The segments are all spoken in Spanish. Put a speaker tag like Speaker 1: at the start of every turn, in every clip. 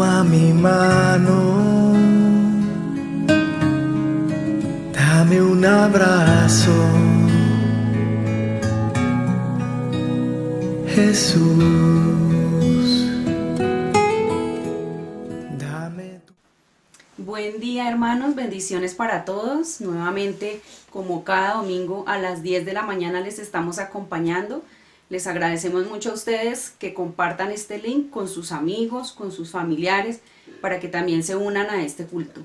Speaker 1: Toma mi mano, dame un abrazo, Jesús. Dame tu...
Speaker 2: Buen día, hermanos, bendiciones para todos. Nuevamente, como cada domingo a las 10 de la mañana les estamos acompañando. Les agradecemos mucho a ustedes que compartan este link con sus amigos, con sus familiares, para que también se unan a este culto.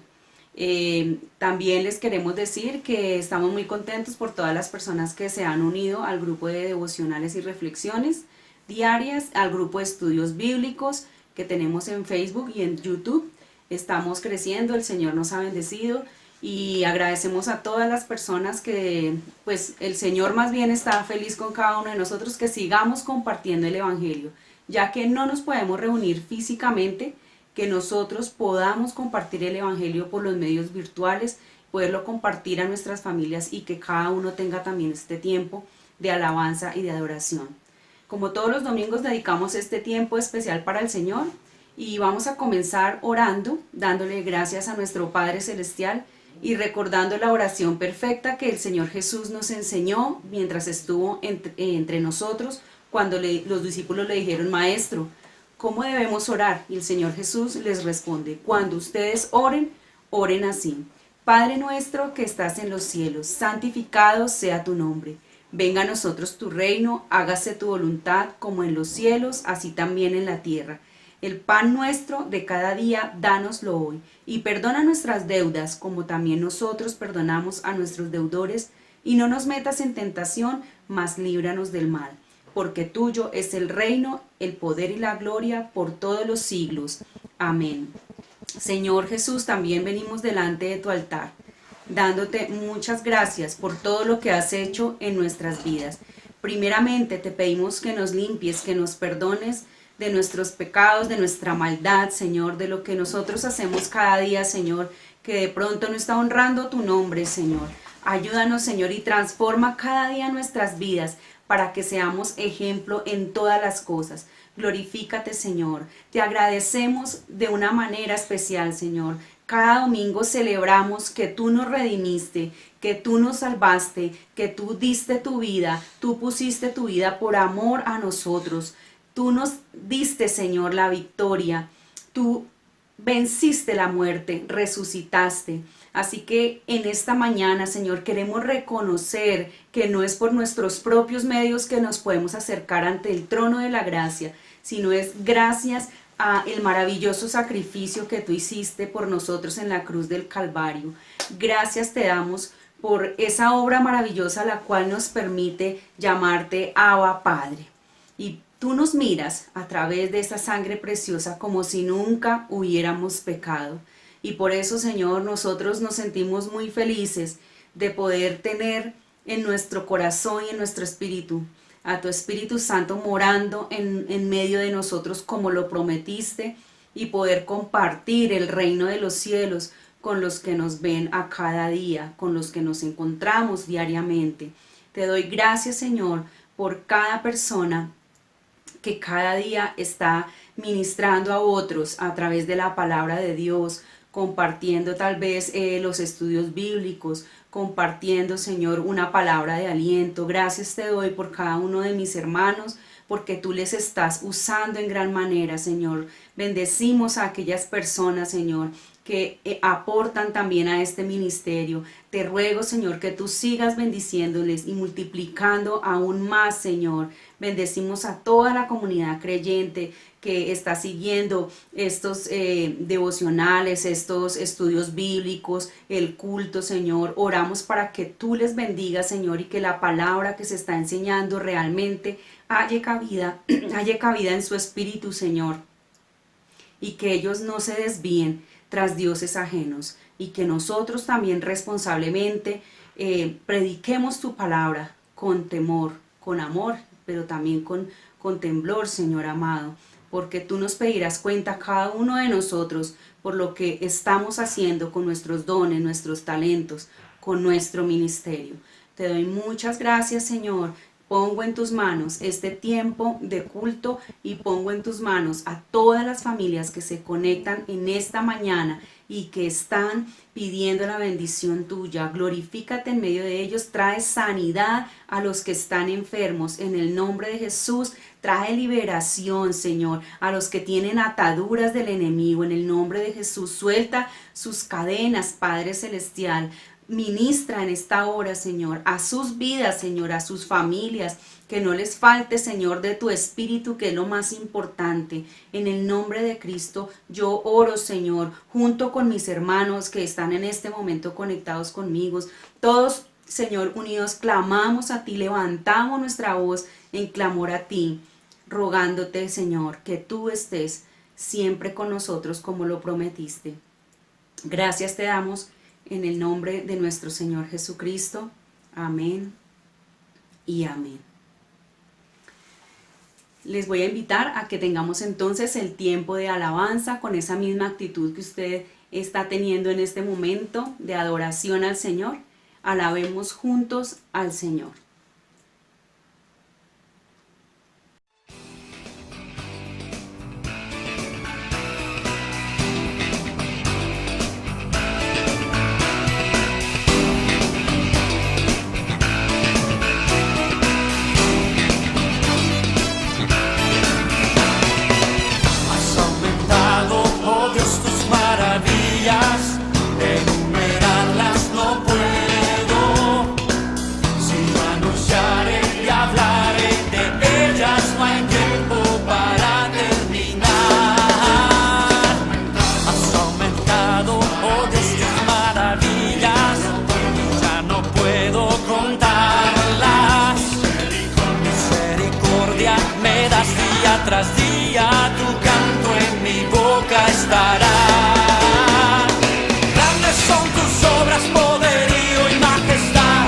Speaker 2: También les queremos decir que estamos muy contentos por todas las personas que se han unido al grupo de devocionales y reflexiones diarias, al grupo de estudios bíblicos que tenemos en Facebook y en YouTube. Estamos creciendo, el Señor nos ha bendecido y agradecemos a todas las personas que, pues, el Señor más bien está feliz con cada uno de nosotros, que sigamos compartiendo el Evangelio, ya que no nos podemos reunir físicamente, que nosotros podamos compartir el Evangelio por los medios virtuales, poderlo compartir a nuestras familias y que cada uno tenga también este tiempo de alabanza y de adoración. Como todos los domingos dedicamos este tiempo especial para el Señor y vamos a comenzar orando, dándole gracias a nuestro Padre Celestial y recordando la oración perfecta que el Señor Jesús nos enseñó mientras estuvo entre nosotros, cuando los discípulos le dijeron: Maestro, ¿cómo debemos orar? Y el Señor Jesús les responde: cuando ustedes oren, oren así: Padre nuestro que estás en los cielos, santificado sea tu nombre. Venga a nosotros tu reino, hágase tu voluntad como en los cielos, así también en la tierra. El pan nuestro de cada día, dánoslo hoy, y perdona nuestras deudas, como también nosotros perdonamos a nuestros deudores, y no nos metas en tentación, mas líbranos del mal. Porque tuyo es el reino, el poder y la gloria por todos los siglos. Amén. Señor Jesús, también venimos delante de tu altar, dándote muchas gracias por todo lo que has hecho en nuestras vidas. Primeramente te pedimos que nos limpies, que nos perdones de nuestros pecados, de nuestra maldad, Señor, de lo que nosotros hacemos cada día, Señor, que de pronto no está honrando tu nombre, Señor. Ayúdanos, Señor, y transforma cada día nuestras vidas para que seamos ejemplo en todas las cosas. Glorifícate, Señor. Te agradecemos de una manera especial, Señor. Cada domingo celebramos que tú nos redimiste, que tú nos salvaste, que tú diste tu vida, tú pusiste tu vida por amor a nosotros. Tú nos diste, Señor, la victoria. Tú venciste la muerte, resucitaste. Así que en esta mañana, Señor, queremos reconocer que no es por nuestros propios medios que nos podemos acercar ante el trono de la gracia, sino es gracias a el maravilloso sacrificio que tú hiciste por nosotros en la cruz del Calvario. Gracias te damos por esa obra maravillosa la cual nos permite llamarte Abba Padre. Y tú nos miras a través de esa sangre preciosa como si nunca hubiéramos pecado. Y por eso, Señor, nosotros nos sentimos muy felices de poder tener en nuestro corazón y en nuestro espíritu a tu Espíritu Santo morando en medio de nosotros como lo prometiste, y poder compartir el reino de los cielos con los que nos ven a cada día, con los que nos encontramos diariamente. Te doy gracias, Señor, por cada persona que cada día está ministrando a otros a través de la palabra de Dios, compartiendo tal vez los estudios bíblicos, compartiendo, Señor, una palabra de aliento. Gracias te doy por cada uno de mis hermanos, porque tú les estás usando en gran manera, Señor. Bendecimos a aquellas personas, Señor, que aportan también a este ministerio. Te ruego, Señor, que tú sigas bendiciéndoles y multiplicando aún más, Señor. Bendecimos a toda la comunidad creyente que está siguiendo estos devocionales, estos estudios bíblicos, el culto, Señor. Oramos para que tú les bendigas, Señor, y que la palabra que se está enseñando realmente haya cabida en su espíritu, Señor, y que ellos no se desvíen tras dioses ajenos, y que nosotros también responsablemente prediquemos tu palabra con temor, con amor, pero también con temblor, Señor amado, porque tú nos pedirás cuenta a cada uno de nosotros por lo que estamos haciendo con nuestros dones, nuestros talentos, con nuestro ministerio. Te doy muchas gracias, Señor, pongo en tus manos este tiempo de culto y pongo en tus manos a todas las familias que se conectan en esta mañana y que están pidiendo la bendición tuya. Glorifícate en medio de ellos, trae sanidad a los que están enfermos en el nombre de Jesús. Trae liberación, Señor, a los que tienen ataduras del enemigo en el nombre de Jesús. Suelta sus cadenas, Padre Celestial. Ministra en esta hora, Señor, a sus vidas, Señor, a sus familias, que no les falte, Señor, de tu espíritu, que es lo más importante. En el nombre de Cristo, yo oro, Señor, junto con mis hermanos que están en este momento conectados conmigo. Todos, Señor, unidos, clamamos a ti, levantamos nuestra voz en clamor a ti, rogándote, Señor, que tú estés siempre con nosotros como lo prometiste. Gracias te damos en el nombre de nuestro Señor Jesucristo. Amén y amén. Les voy a invitar a que tengamos entonces el tiempo de alabanza con esa misma actitud que usted está teniendo en este momento de adoración al Señor. Alabemos juntos al Señor.
Speaker 3: Enumerarlas no puedo, si anunciaré y hablaré de ellas, no hay tiempo para terminar. Has aumentado, oh Dios, tus maravillas, ya no puedo contarlas. Misericordia me das día tras día, tu canto en mi boca estará. Son tus obras, poderío y majestad.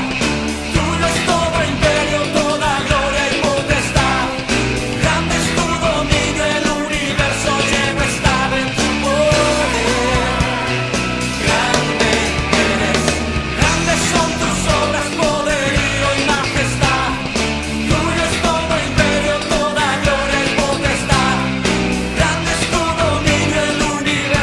Speaker 3: Tuyo es todo imperio, toda gloria y potestad. Grande es tu dominio, el universo lleno está en tu poder. Grande eres, grandes son tus obras, poderío y majestad. Tuyo es todo imperio, toda gloria y potestad. Grande es tu dominio, el universo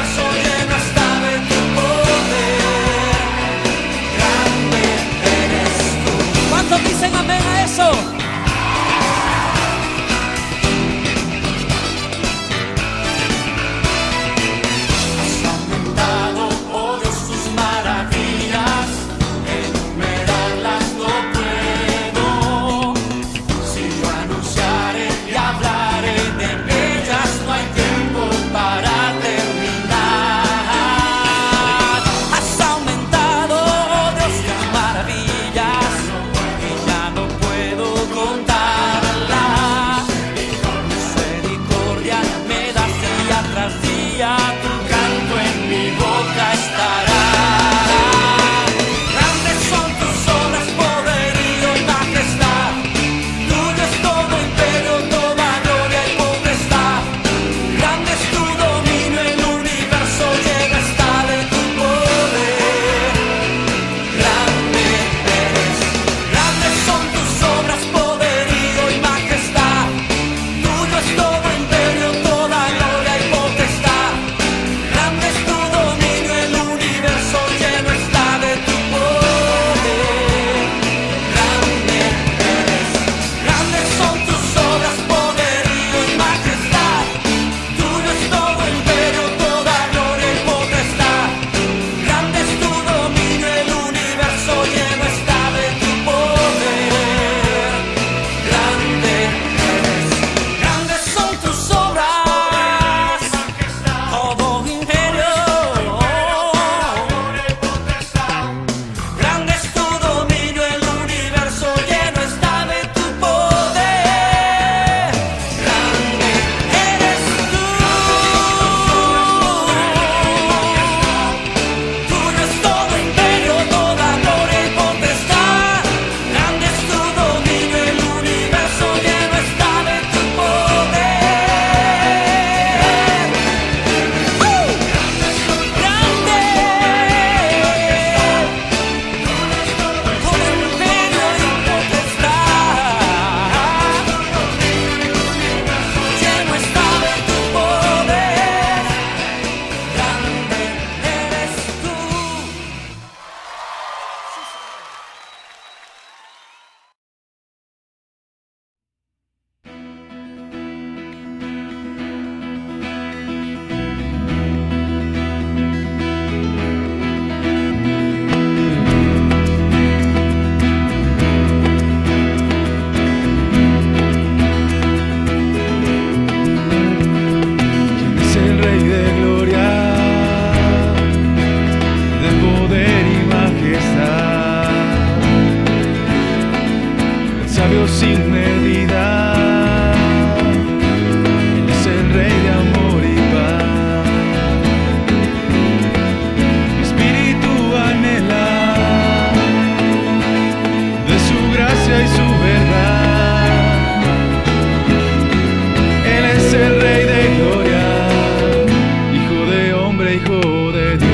Speaker 4: hombre, Hijo de Dios,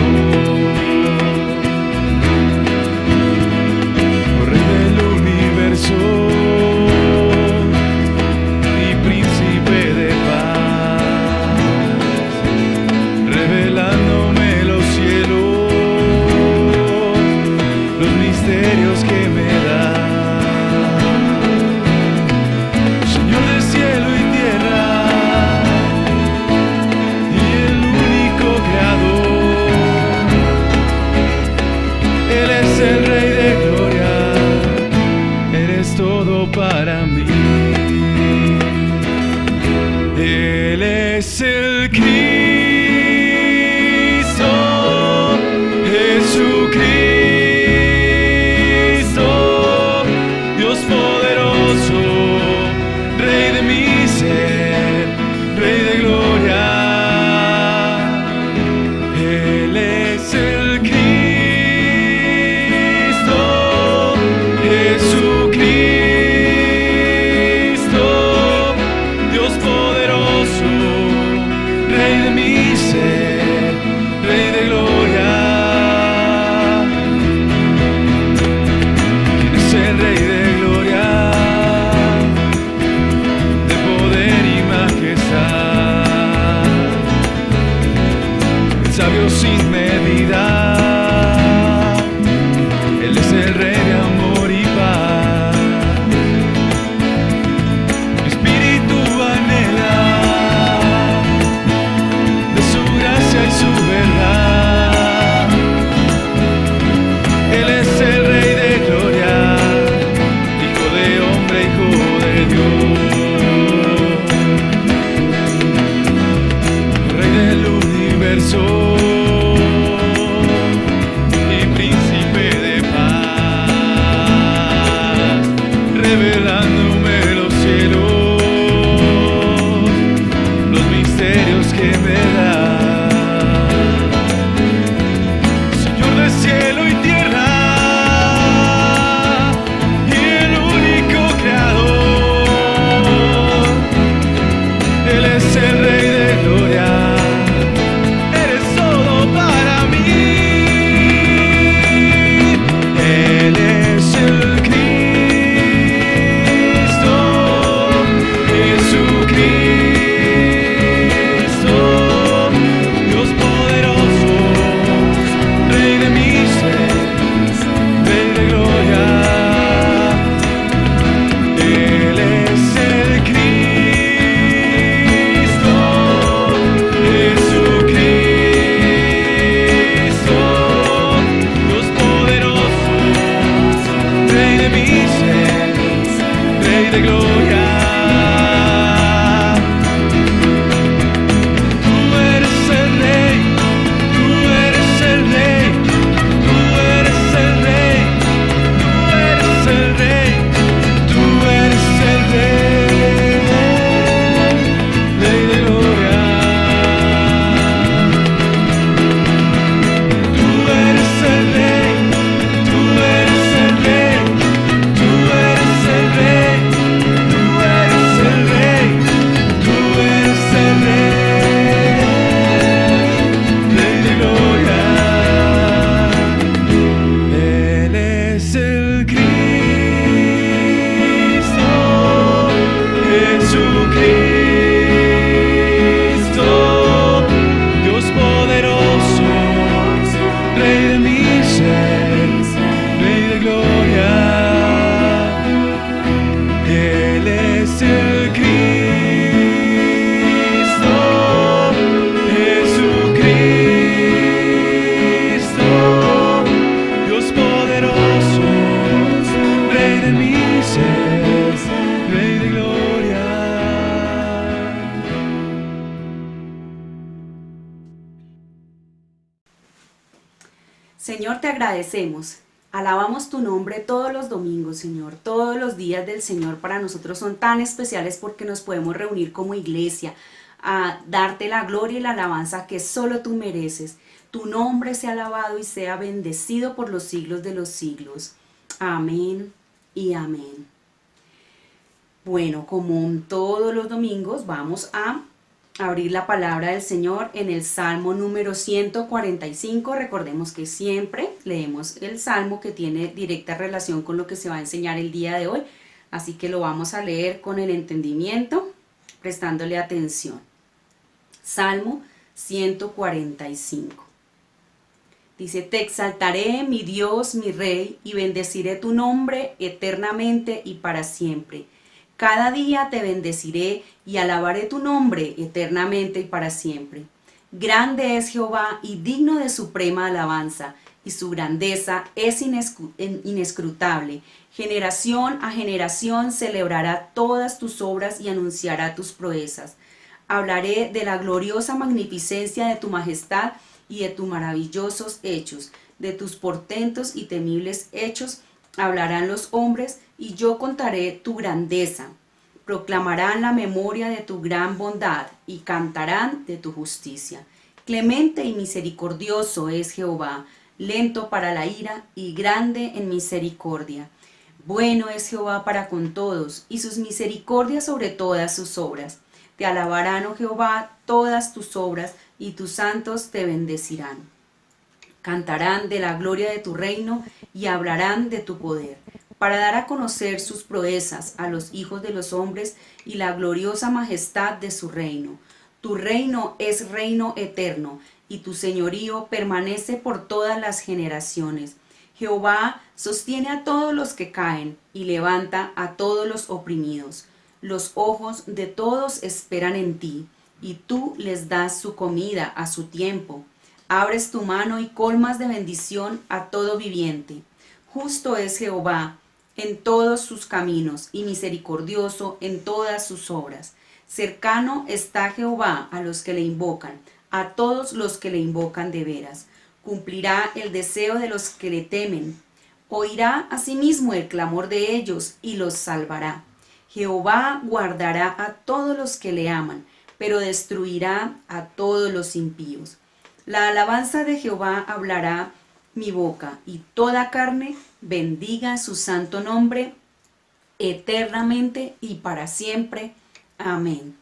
Speaker 4: Rey del universo y príncipe de paz, revelándome los cielos, los misterios que me das. Señor del cielo y tierra, y el único creador, Él es el Rey de gloria, eres todo para mí. Él es el Cristo, Jesucristo, Dios poderoso, Rey de mi ser, Rey de gloria. Él es el Cristo, Jesucristo, Dios poderoso, Rey de mi ser, Rey de gloria. ¿Quién es el Rey de gloria? De poder y majestad, el sabio sin medida. Él es el Rey de amor y paz. Mi espíritu anhela de su gracia y su verdad. Él es el Rey de gloria, Hijo de hombre, Hijo de Dios, Rey del universo y príncipe de paz, revelándome los cielos, los misterios que me das. Señor del cielo y tierra, y el único creador, Él es el Rey de gloria, eres todo para mí. Él es el Cristo, Jesucristo, Dios poderoso, Rey de mi ser, Rey de gloria. Él es el Cristo, Jesucristo, Dios poderoso, Rey de mi ser, Rey de gloria. Tú eres el Rey, tú eres el Rey, tú eres el Rey, tú eres el Rey, Rey de gloria. Tú eres el Rey, tú eres el Rey, tú eres el Rey, tú eres el Rey, tú eres el Rey, Rey de gloria. Él es el Cristo, Jesucristo, Dios poderoso, Rey de mi ser, Rey de gloria. Él es el Cristo, Jesucristo, Dios poderoso, Rey de mi ser, Rey de gloria.
Speaker 2: Señor, te agradecemos. Alabamos tu nombre todos los domingos, Señor. Todos los días del Señor para nosotros son tan especiales porque nos podemos reunir como iglesia a darte la gloria y la alabanza que solo tú mereces. Tu nombre sea alabado y sea bendecido por los siglos de los siglos. Amén y amén. Bueno, como todos los domingos vamos a abrir la palabra del Señor en el Salmo número 145. Recordemos que siempre leemos el Salmo que tiene directa relación con lo que se va a enseñar el día de hoy. Así que lo vamos a leer con el entendimiento, prestándole atención. Salmo 145. Dice: Te exaltaré, mi Dios, mi Rey, y bendeciré tu nombre eternamente y para siempre. Cada día te bendeciré y alabaré tu nombre eternamente y para siempre. Grande es Jehová y digno de suprema alabanza, y su grandeza es inescrutable. Generación a generación celebrará todas tus obras y anunciará tus proezas. Hablaré de la gloriosa magnificencia de tu majestad y de tus maravillosos hechos, de tus portentos y temibles hechos hablarán los hombres, y yo contaré tu grandeza. Proclamarán la memoria de tu gran bondad y cantarán de tu justicia. Clemente y misericordioso es Jehová, lento para la ira y grande en misericordia. Bueno es Jehová para con todos, y sus misericordias sobre todas sus obras. Te alabarán, oh Jehová, todas tus obras, y tus santos te bendecirán. Cantarán de la gloria de tu reino y hablarán de tu poder, para dar a conocer sus proezas a los hijos de los hombres y la gloriosa majestad de su reino. Tu reino es reino eterno, y tu señorío permanece por todas las generaciones. Jehová sostiene a todos los que caen y levanta a todos los oprimidos. Los ojos de todos esperan en ti, y tú les das su comida a su tiempo. Abres tu mano y colmas de bendición a todo viviente. Justo es Jehová en todos sus caminos, y misericordioso en todas sus obras. Cercano está Jehová a los que le invocan, a todos los que le invocan de veras. Cumplirá el deseo de los que le temen. Oirá asimismo el clamor de ellos y los salvará. Jehová guardará a todos los que le aman, pero destruirá a todos los impíos. La alabanza de Jehová hablará mi boca, y toda carne bendiga su santo nombre eternamente y para siempre. Amén.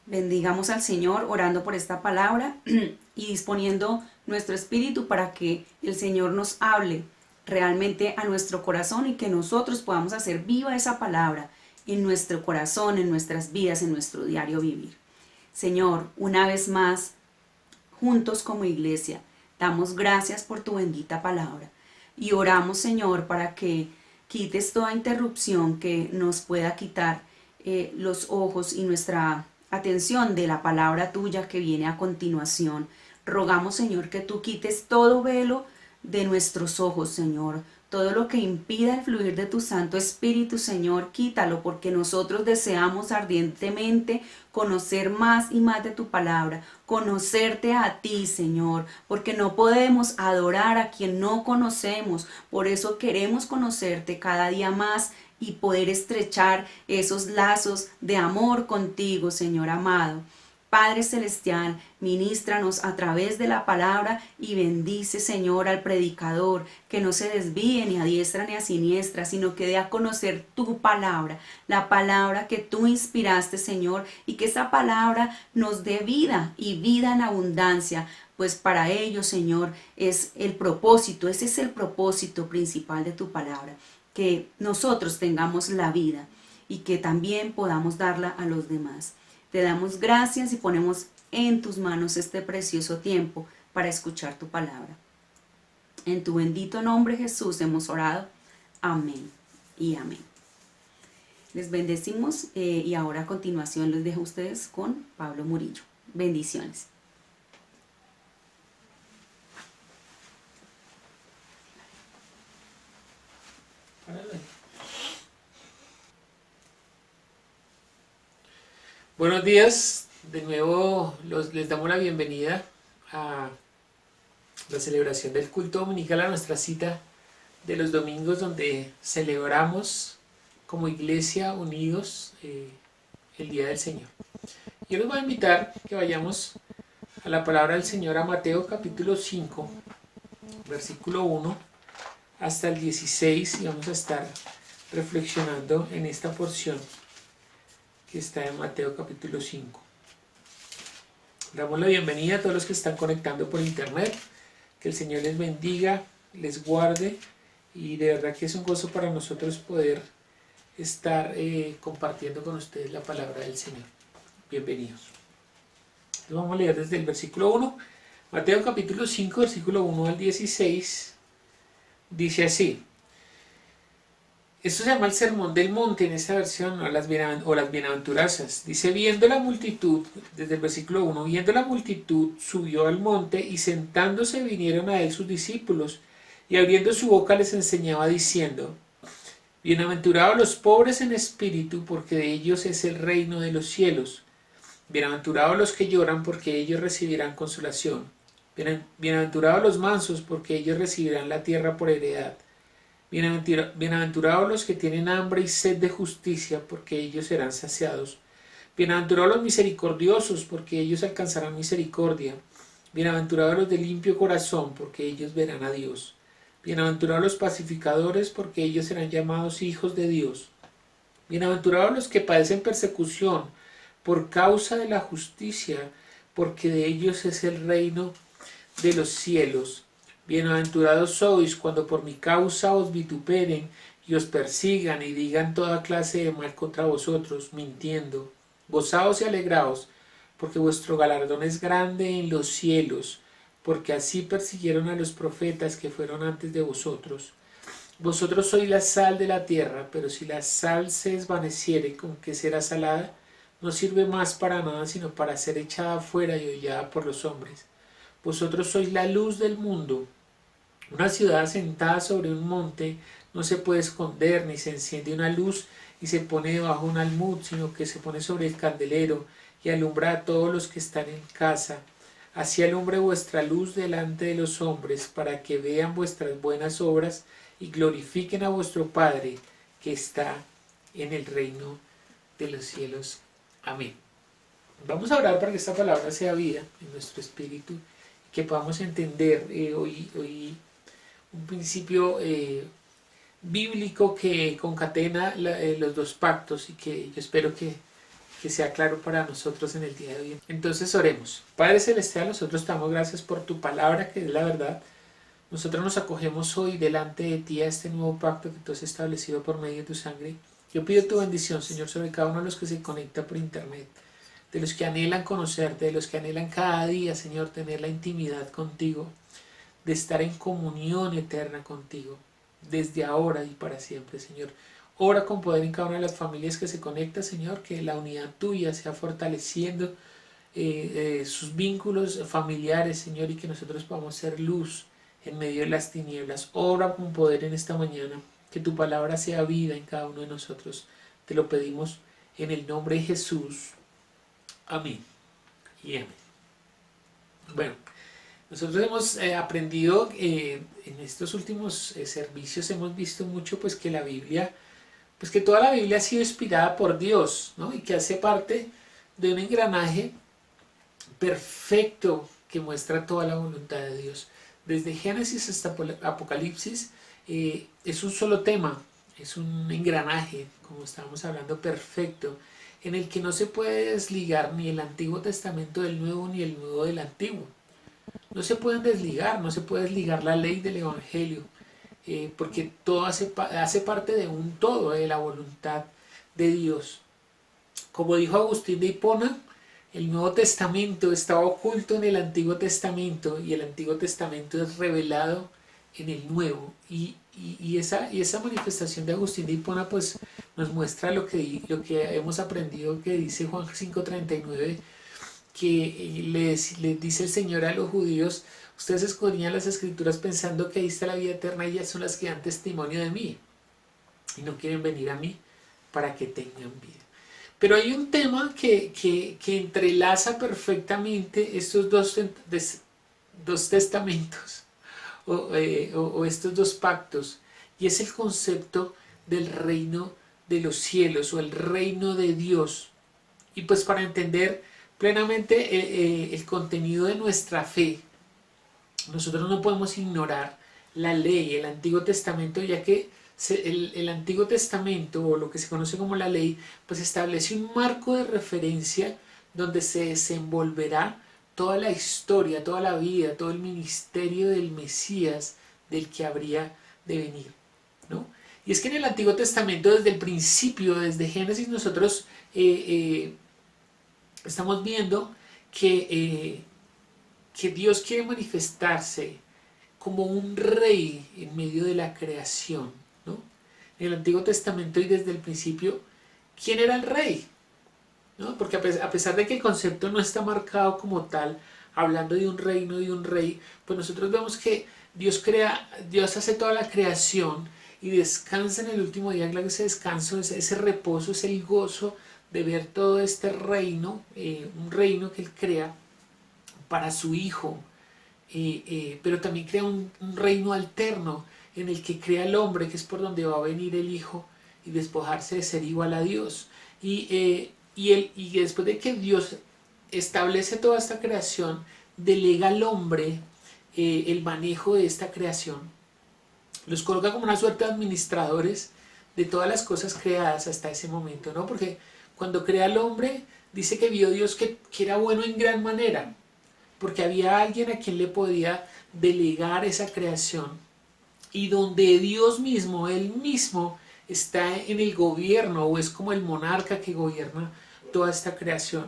Speaker 2: Bendigamos al Señor orando por esta palabra y disponiendo nuestro espíritu para que el Señor nos hable realmente a nuestro corazón y que nosotros podamos hacer viva esa palabra en nuestro corazón, en nuestras vidas, en nuestro diario vivir. Señor, una vez más, juntos como iglesia, damos gracias por tu bendita palabra y oramos, Señor, para que quites toda interrupción que nos pueda quitar los ojos y nuestra atención de la palabra tuya que viene a continuación. Rogamos, Señor, que tú quites todo velo de nuestros ojos, Señor. Todo lo que impida el fluir de tu Santo Espíritu, Señor, quítalo, porque nosotros deseamos ardientemente conocer más y más de tu palabra, conocerte a ti, Señor, porque no podemos adorar a quien no conocemos. Por eso queremos conocerte cada día más y poder estrechar esos lazos de amor contigo, Señor amado. Padre Celestial, ministranos a través de la palabra y bendice, Señor, al predicador, que no se desvíe ni a diestra ni a siniestra, sino que dé a conocer tu palabra, la palabra que tú inspiraste, Señor, y que esa palabra nos dé vida y vida en abundancia, pues para ello, Señor, es el propósito, ese es el propósito principal de tu palabra, que nosotros tengamos la vida y que también podamos darla a los demás. Te damos gracias y ponemos en tus manos este precioso tiempo para escuchar tu palabra. En tu bendito nombre, Jesús, hemos orado. Amén y amén. Les bendecimos y ahora a continuación les dejo a ustedes con Pablo Murillo. Bendiciones.
Speaker 5: Buenos días, de nuevo les damos la bienvenida a la celebración del culto dominical, a nuestra cita de los domingos donde celebramos como iglesia unidos el Día del Señor. Yo les voy a invitar que vayamos a la palabra del Señor, a Mateo capítulo 5, versículo 1 hasta el 16, y vamos a estar reflexionando en esta porción que está en Mateo capítulo 5. Damos la bienvenida a todos los que están conectando por internet. Que el Señor les bendiga, les guarde, y de verdad que es un gozo para nosotros poder estar compartiendo con ustedes la palabra del Señor. Bienvenidos. Entonces vamos a leer desde el versículo 1. Mateo capítulo 5, versículo 1 al 16. Dice así. Esto se llama el Sermón del Monte en esta versión, o las bienaventuranzas. Dice, viendo la multitud, desde el versículo 1, viendo la multitud, subió al monte, y sentándose vinieron a él sus discípulos, y abriendo su boca les enseñaba diciendo, bienaventurados los pobres en espíritu, porque de ellos es el reino de los cielos. Bienaventurados los que lloran, porque ellos recibirán consolación. Bienaventurados los mansos, porque ellos recibirán la tierra por heredad. Bienaventurados los que tienen hambre y sed de justicia, porque ellos serán saciados. Bienaventurados los misericordiosos, porque ellos alcanzarán misericordia. Bienaventurados los de limpio corazón, porque ellos verán a Dios. Bienaventurados los pacificadores, porque ellos serán llamados hijos de Dios. Bienaventurados los que padecen persecución por causa de la justicia, porque de ellos es el reino de los cielos. Bienaventurados sois cuando por mi causa os vituperen y os persigan y digan toda clase de mal contra vosotros, mintiendo. Gozaos y alegraos, porque vuestro galardón es grande en los cielos, porque así persiguieron a los profetas que fueron antes de vosotros. Vosotros sois la sal de la tierra, pero si la sal se desvaneciere, ¿con qué será salada? No sirve más para nada, sino para ser echada afuera y hollada por los hombres. Vosotros sois la luz del mundo. Una ciudad sentada sobre un monte no se puede esconder, ni se enciende una luz y se pone debajo un almud, sino que se pone sobre el candelero y alumbra a todos los que están en casa. Así alumbre vuestra luz delante de los hombres, para que vean vuestras buenas obras y glorifiquen a vuestro Padre que está en el reino de los cielos. Amén. Vamos a orar para que esta palabra sea vida en nuestro espíritu, que podamos entender hoy un principio bíblico que concatena los dos pactos, y que yo espero que sea claro para nosotros en el día de hoy. Entonces oremos. Padre Celestial, nosotros te damos gracias por tu palabra, que es la verdad. Nosotros nos acogemos hoy delante de ti a este nuevo pacto que tú has establecido por medio de tu sangre. Yo pido tu bendición, Señor, sobre cada uno de los que se conecta por internet, de los que anhelan conocerte, de los que anhelan cada día, Señor, tener la intimidad contigo, de estar en comunión eterna contigo, desde ahora y para siempre, Señor. Ora con poder en cada una de las familias que se conecta, Señor, que la unidad tuya sea fortaleciendo sus vínculos familiares, Señor, y que nosotros podamos ser luz en medio de las tinieblas. Ora con poder en esta mañana, que tu palabra sea vida en cada uno de nosotros. Te lo pedimos en el nombre de Jesús. Amén y amén. Bueno, nosotros hemos aprendido en estos últimos servicios, hemos visto mucho pues que la Biblia, pues que toda la Biblia ha sido inspirada por Dios, ¿no? Y que hace parte de un engranaje perfecto que muestra toda la voluntad de Dios. Desde Génesis hasta Apocalipsis es un solo tema, es un engranaje, como estábamos hablando, perfecto, en el que no se puede desligar ni el Antiguo Testamento del Nuevo ni el Nuevo del Antiguo. No se pueden desligar, no se puede desligar la ley del Evangelio, porque todo hace parte de un todo, de la voluntad de Dios. Como dijo Agustín de Hipona, el Nuevo Testamento estaba oculto en el Antiguo Testamento y el Antiguo Testamento es revelado en el Nuevo. Y esa manifestación de Agustín de Hipona pues nos muestra lo que hemos aprendido, que dice Juan 5:39, que le dice el Señor a los judíos: ustedes escudriñan las Escrituras pensando que ahí está la vida eterna, y ellas son las que dan testimonio de mí y no quieren venir a mí para que tengan vida. Pero hay un tema que entrelaza perfectamente estos dos testamentos o estos dos pactos, y es el concepto del reino de los cielos o el reino de Dios. Y pues para entender plenamente el contenido de nuestra fe, nosotros no podemos ignorar la ley, el Antiguo Testamento, ya que el Antiguo Testamento, o lo que se conoce como la ley, pues establece un marco de referencia donde se desenvolverá toda la historia, toda la vida, todo el ministerio del Mesías del que habría de venir, ¿no? Y es que en el Antiguo Testamento, desde el principio, desde Génesis, nosotros estamos viendo que Dios quiere manifestarse como un rey en medio de la creación, ¿no? En el Antiguo Testamento y desde el principio, ¿quién era el rey? ¿No? Porque a pesar de que el concepto no está marcado como tal, hablando de un reino, de un rey, pues nosotros vemos que Dios hace toda la creación y descansa en el último día. Claro que ese descanso, ese reposo, es el gozo de ver todo este reino, un reino que Él crea para su Hijo, pero también crea un reino alterno en el que crea el hombre, que es por donde va a venir el Hijo y despojarse de ser igual a Dios. Y después de que Dios establece toda esta creación, delega al hombre el manejo de esta creación. Los coloca como una suerte de administradores de todas las cosas creadas hasta ese momento, ¿no? Porque cuando crea al hombre, dice que vio Dios que era bueno en gran manera, porque había alguien a quien le podía delegar esa creación, y donde Dios mismo, Él mismo, está en el gobierno, o es como el monarca que gobierna toda esta creación.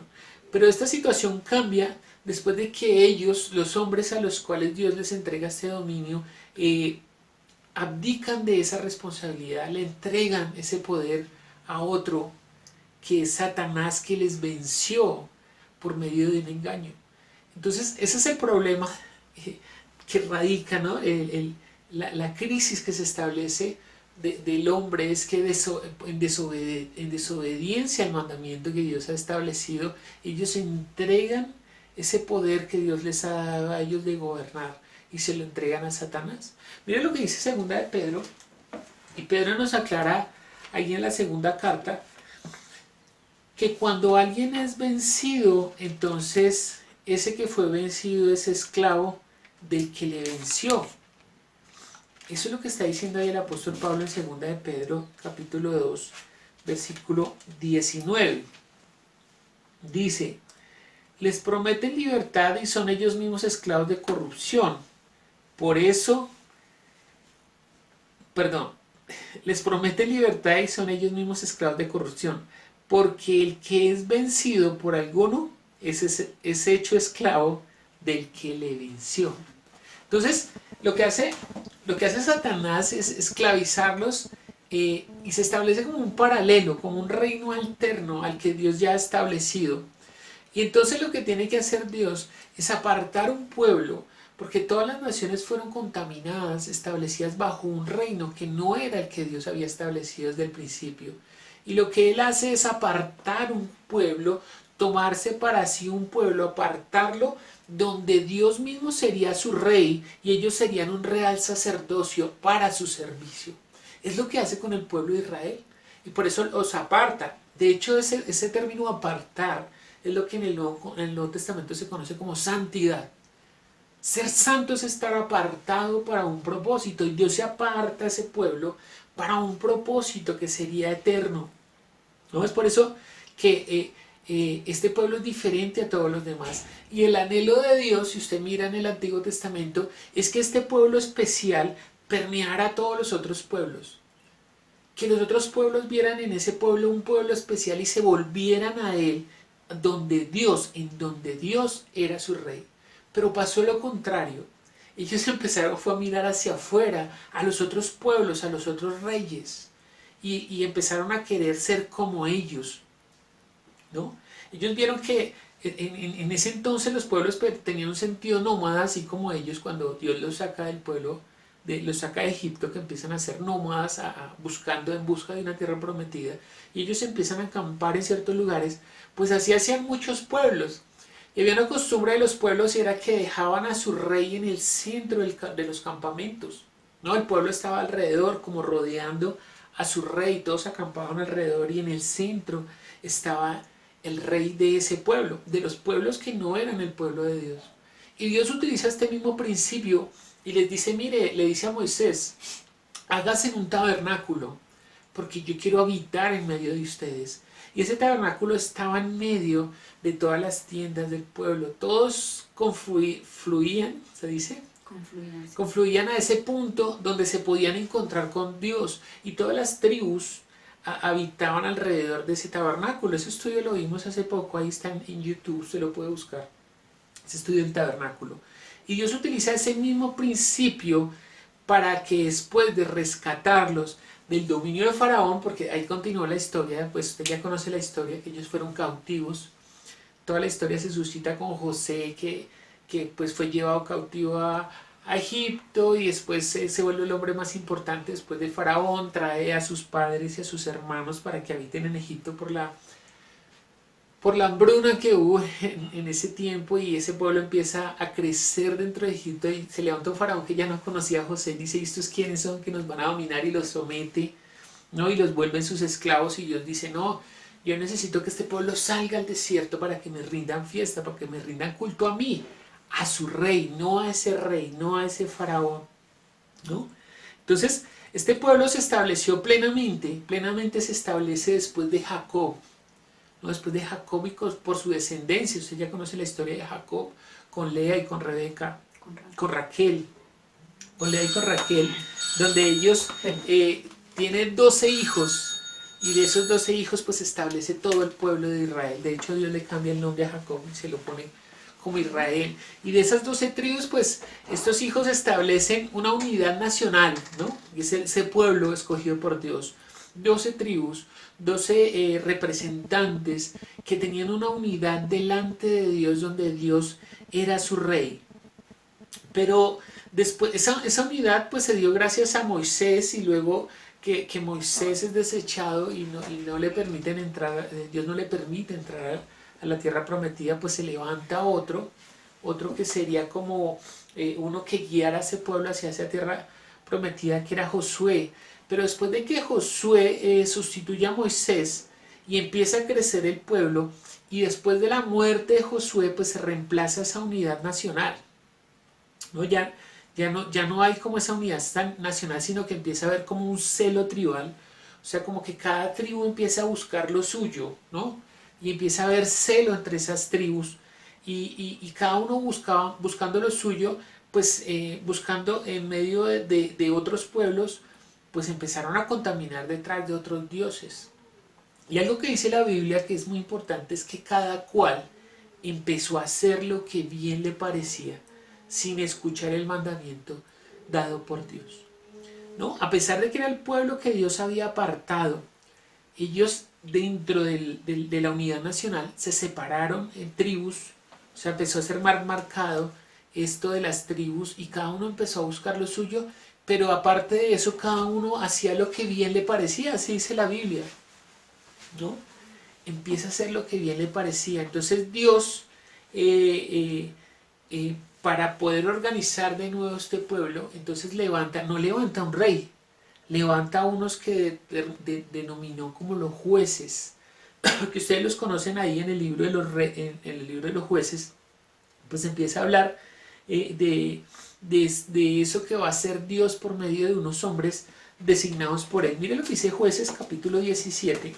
Speaker 5: Pero esta situación cambia después de que ellos, los hombres a los cuales Dios les entrega este dominio, abdican de esa responsabilidad, le entregan ese poder a otro, que es Satanás, que les venció por medio de un engaño. Entonces ese es el problema que radica, ¿no? La crisis que se establece del hombre, es que en desobediencia al mandamiento que Dios ha establecido, ellos entregan ese poder que Dios les ha dado a ellos de gobernar y se lo entregan a Satanás. Miren lo que dice segunda de Pedro, y Pedro nos aclara ahí en la segunda carta que cuando alguien es vencido, entonces ese que fue vencido es esclavo del que le venció. Eso es lo que está diciendo ahí el apóstol Pablo en segunda de Pedro, capítulo 2, versículo 19. Dice: les prometen libertad y son ellos mismos esclavos de corrupción. Por eso, les prometen libertad y son ellos mismos esclavos de corrupción. Porque el que es vencido por alguno es hecho esclavo del que le venció. Entonces, lo que hace Satanás es esclavizarlos, y se establece como un paralelo, como un reino alterno al que Dios ya ha establecido. Y entonces lo que tiene que hacer Dios es apartar un pueblo, porque todas las naciones fueron contaminadas, establecidas bajo un reino que no era el que Dios había establecido desde el principio. Y lo que Él hace es apartar un pueblo, tomarse para sí un pueblo, apartarlo, donde Dios mismo sería su rey y ellos serían un real sacerdocio para su servicio. Es lo que hace con el pueblo de Israel, y por eso los aparta. De hecho, ese término apartar es lo que en el Nuevo Testamento se conoce como santidad. Ser santo es estar apartado para un propósito, y Dios se aparta a ese pueblo para un propósito que sería eterno, ¿no? Es por eso que este pueblo es diferente a todos los demás, y el anhelo de Dios, si usted mira en el Antiguo Testamento, es que este pueblo especial permeara a todos los otros pueblos, que los otros pueblos vieran en ese pueblo un pueblo especial y se volvieran a Él, en donde Dios era su rey. Pero pasó lo contrario. Ellos empezaron a mirar hacia afuera, a los otros pueblos, a los otros reyes, y empezaron a querer ser como ellos, ¿no? Ellos vieron que en ese entonces los pueblos tenían un sentido nómada, así como ellos, cuando Dios los saca del pueblo, los saca de Egipto, que empiezan a ser nómadas, en busca de una tierra prometida, y ellos empiezan a acampar en ciertos lugares. Pues así hacían muchos pueblos. Y había una costumbre de los pueblos, y era que dejaban a su rey en el centro de los campamentos, ¿no? El pueblo estaba alrededor, como rodeando a su rey, todos acampaban alrededor, y en el centro estaba el rey de ese pueblo, de los pueblos que no eran el pueblo de Dios. Y Dios utiliza este mismo principio y les dice, mire, le dice a Moisés: hágase un tabernáculo porque yo quiero habitar en medio de ustedes. Y ese tabernáculo estaba en medio de todas las tiendas del pueblo. Todos fluían, ¿se dice? Confluían a ese punto donde se podían encontrar con Dios. Y todas las tribus habitaban alrededor de ese tabernáculo. Ese estudio lo vimos hace poco, ahí está en YouTube, se lo puede buscar. Ese estudio del tabernáculo. Y Dios utiliza ese mismo principio para que después de rescatarlos del dominio de Faraón, porque ahí continuó la historia, pues usted ya conoce la historia, que ellos fueron cautivos. Toda la historia se suscita con José, que pues fue llevado cautivo a Egipto, y después se vuelve el hombre más importante después de Faraón, trae a sus padres y a sus hermanos para que habiten en Egipto por la hambruna que hubo en ese tiempo, y ese pueblo empieza a crecer dentro de Egipto, y se levanta un faraón que ya no conocía a José y dice: ¿y estos quiénes son que nos van a dominar? Y los somete, ¿no? Y los vuelven sus esclavos, y Dios dice: no, yo necesito que este pueblo salga al desierto para que me rindan fiesta, para que me rindan culto a mí, a su rey, no a ese faraón, ¿no? Entonces este pueblo se estableció plenamente se establece después de Jacob. No, después de Jacob y por su descendencia. Usted ya conoce la historia de Jacob con Lea y con Rebeca, con Raquel, con Lea y con Raquel, donde ellos tienen 12 hijos, y de esos 12 hijos pues establece todo el pueblo de Israel. De hecho, Dios le cambia el nombre a Jacob y se lo pone como Israel. Y de esas 12 tribus, pues estos hijos establecen una unidad nacional, ¿no? Y es ese pueblo escogido por Dios. 12 tribus, 12 representantes que tenían una unidad delante de Dios, donde Dios era su rey. Pero después esa unidad pues se dio gracias a Moisés, y luego que Moisés es desechado y no le permiten entrar, Dios no le permite entrar a la tierra prometida, pues se levanta otro que sería como uno que guiara a ese pueblo hacia esa tierra prometida, que era Josué. Pero después de que Josué sustituye a Moisés y empieza a crecer el pueblo, y después de la muerte de Josué, pues se reemplaza esa unidad nacional, ¿no? Ya no hay como esa unidad nacional, sino que empieza a haber como un celo tribal. O sea, como que cada tribu empieza a buscar lo suyo, ¿no? Y empieza a haber celo entre esas tribus, y cada uno buscando lo suyo, pues buscando en medio de otros pueblos, pues empezaron a contaminar detrás de otros dioses. Y algo que dice la Biblia que es muy importante es que cada cual empezó a hacer lo que bien le parecía, sin escuchar el mandamiento dado por Dios, ¿no? A pesar de que era el pueblo que Dios había apartado, ellos dentro de la unidad nacional se separaron en tribus. O sea, empezó a ser más marcado esto de las tribus, y cada uno empezó a buscar lo suyo. Pero aparte de eso, cada uno hacía lo que bien le parecía, así dice la Biblia, ¿no? Empieza a hacer lo que bien le parecía. Entonces Dios, para poder organizar de nuevo este pueblo, entonces no levanta un rey, levanta a unos que denominó como los jueces, que ustedes los conocen ahí en el libro en el libro de los jueces. Pues empieza a hablar de eso que va a hacer Dios por medio de unos hombres designados por él. Mire lo que dice Jueces capítulo 17.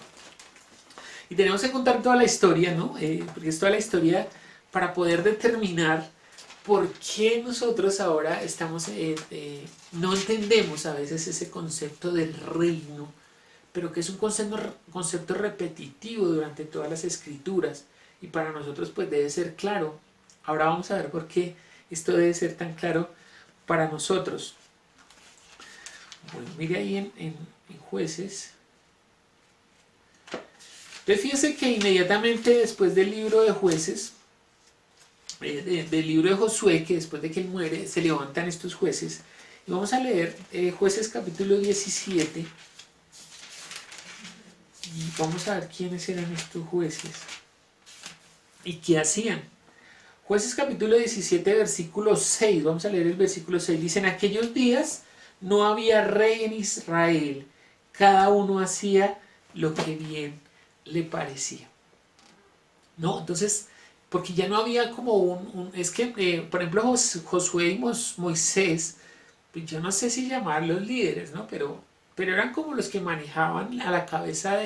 Speaker 5: Y tenemos que contar toda la historia, ¿no? Porque es toda la historia para poder determinar por qué nosotros ahora no entendemos a veces ese concepto del reino, pero que es un concepto repetitivo durante todas las escrituras, y para nosotros pues debe ser claro. Ahora vamos a ver por qué esto debe ser tan claro para nosotros. Bueno, mire ahí en Jueces. Entonces fíjese que inmediatamente después del libro de Jueces, del libro de Josué, que después de que él muere, se levantan estos jueces. Y vamos a leer Jueces capítulo 17. Y vamos a ver quiénes eran estos jueces y qué hacían. Jueces capítulo 17, versículo 6. Vamos a leer el versículo 6. Dice: en aquellos días no había rey en Israel. Cada uno hacía lo que bien le parecía. ¿No? Entonces, porque ya no había como es que, por ejemplo, Josué y Moisés, pues yo no sé si llamarlos líderes, ¿no? Pero pero eran como los que manejaban a la cabeza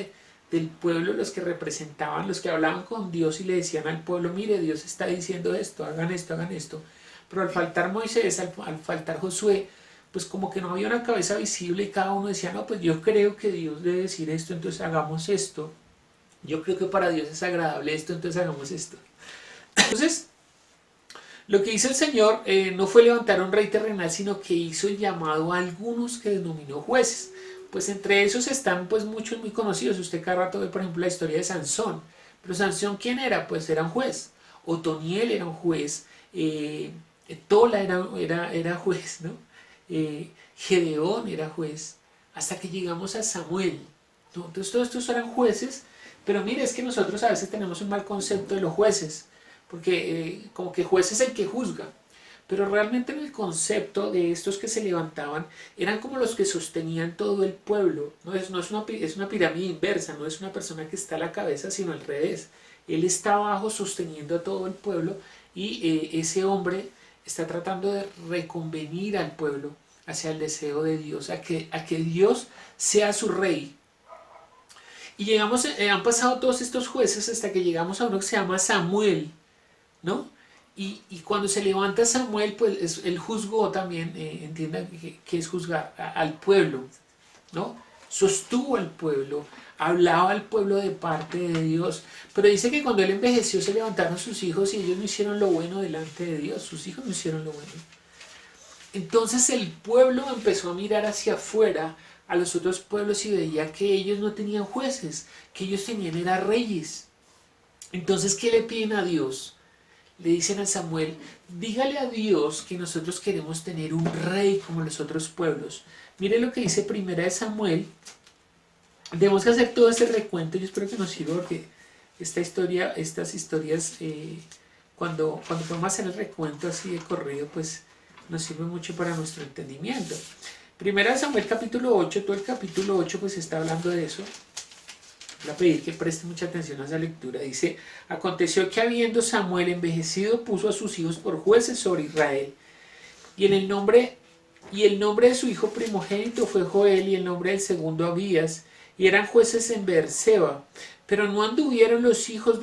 Speaker 5: del pueblo, los que representaban, los que hablaban con Dios y le decían al pueblo, mire, Dios está diciendo esto, hagan esto, hagan esto. Pero al faltar Moisés, al faltar Josué, pues como que no había una cabeza visible y cada uno decía, no, pues yo creo que Dios debe decir esto, entonces hagamos esto. Yo creo que para Dios es agradable esto, entonces hagamos esto. Entonces, lo que hizo el Señor no fue levantar un rey terrenal, sino que hizo el llamado a algunos que denominó jueces. Pues entre esos están pues muchos muy conocidos. Usted cada rato ve, por ejemplo, la historia de Sansón. Pero Sansón, ¿quién era? Pues era un juez. Otoniel era un juez. Tola era juez, ¿no? Gedeón era juez. Hasta que llegamos a Samuel, ¿no? Entonces todos estos eran jueces. Pero mire, es que nosotros a veces tenemos un mal concepto de los jueces. Porque como que juez es el que juzga. Pero realmente en el concepto de estos que se levantaban eran como los que sostenían todo el pueblo. No es una pirámide inversa, no es una persona que está a la cabeza, sino al revés. Él está abajo sosteniendo a todo el pueblo y ese hombre está tratando de reconvenir al pueblo hacia el deseo de Dios, a que Dios sea su rey. Y llegamos, han pasado todos estos jueces hasta que llegamos a uno que se llama Samuel, ¿no? Y cuando se levanta Samuel, pues él juzgó también, entiendan que es juzgar al pueblo, ¿no? Sostuvo al pueblo, hablaba al pueblo de parte de Dios. Pero dice que cuando él envejeció se levantaron sus hijos y ellos no hicieron lo bueno delante de Dios. Sus hijos no hicieron lo bueno. Entonces el pueblo empezó a mirar hacia afuera a los otros pueblos y veía que ellos no tenían jueces, que ellos tenían era reyes. Entonces, ¿qué le piden a Dios? Le dicen a Samuel, dígale a Dios que nosotros queremos tener un rey como los otros pueblos. Mire lo que dice Primera de Samuel. Tenemos que hacer todo este recuento. Yo espero que nos sirva porque estas historias, cuando podemos hacer el recuento así de corrido, pues nos sirve mucho para nuestro entendimiento. Primera de Samuel capítulo 8, todo el capítulo 8 pues está hablando de eso. Voy a pedir que preste mucha atención a esa lectura. Dice, aconteció que habiendo Samuel envejecido, puso a sus hijos por jueces sobre Israel. Y el nombre de su hijo primogénito fue Joel, y el nombre del segundo Abías, y eran jueces en Beerseba. Pero no anduvieron los hijos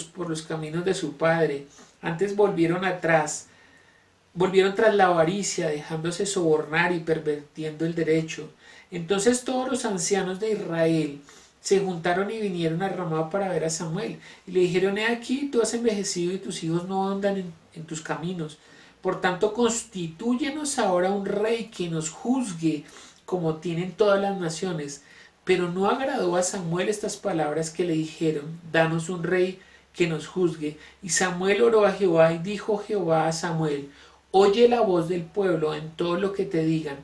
Speaker 5: por los caminos de su padre, antes volvieron tras la avaricia, dejándose sobornar y pervirtiendo el derecho. Entonces todos los ancianos de Israel se juntaron y vinieron a Ramá para ver a Samuel. Y le dijeron, he aquí, tú has envejecido y tus hijos no andan en tus caminos. Por tanto, constitúyenos ahora un rey que nos juzgue como tienen todas las naciones. Pero no agradó a Samuel estas palabras que le dijeron, danos un rey que nos juzgue. Y Samuel oró a Jehová y dijo Jehová a Samuel, oye la voz del pueblo en todo lo que te digan,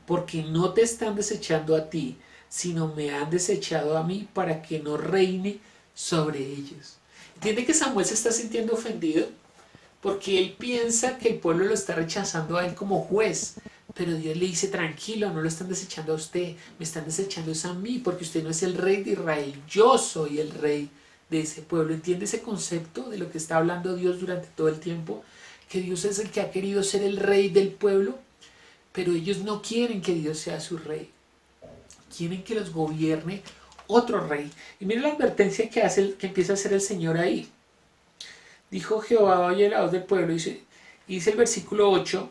Speaker 5: porque no te están desechando a ti, sino me han desechado a mí para que no reine sobre ellos. ¿Entiende que Samuel se está sintiendo ofendido? Porque él piensa que el pueblo lo está rechazando a él como juez. Pero Dios le dice, tranquilo, no lo están desechando a usted, me están desechando a mí, porque usted no es el rey de Israel, yo soy el rey de ese pueblo. ¿Entiende ese concepto de lo que está hablando Dios durante todo el tiempo? Que Dios es el que ha querido ser el rey del pueblo, pero ellos no quieren que Dios sea su rey. Quieren que los gobierne otro rey. Y mire la advertencia que empieza a hacer el Señor ahí. Dijo Jehová, oye la voz del pueblo. Dice el versículo 8,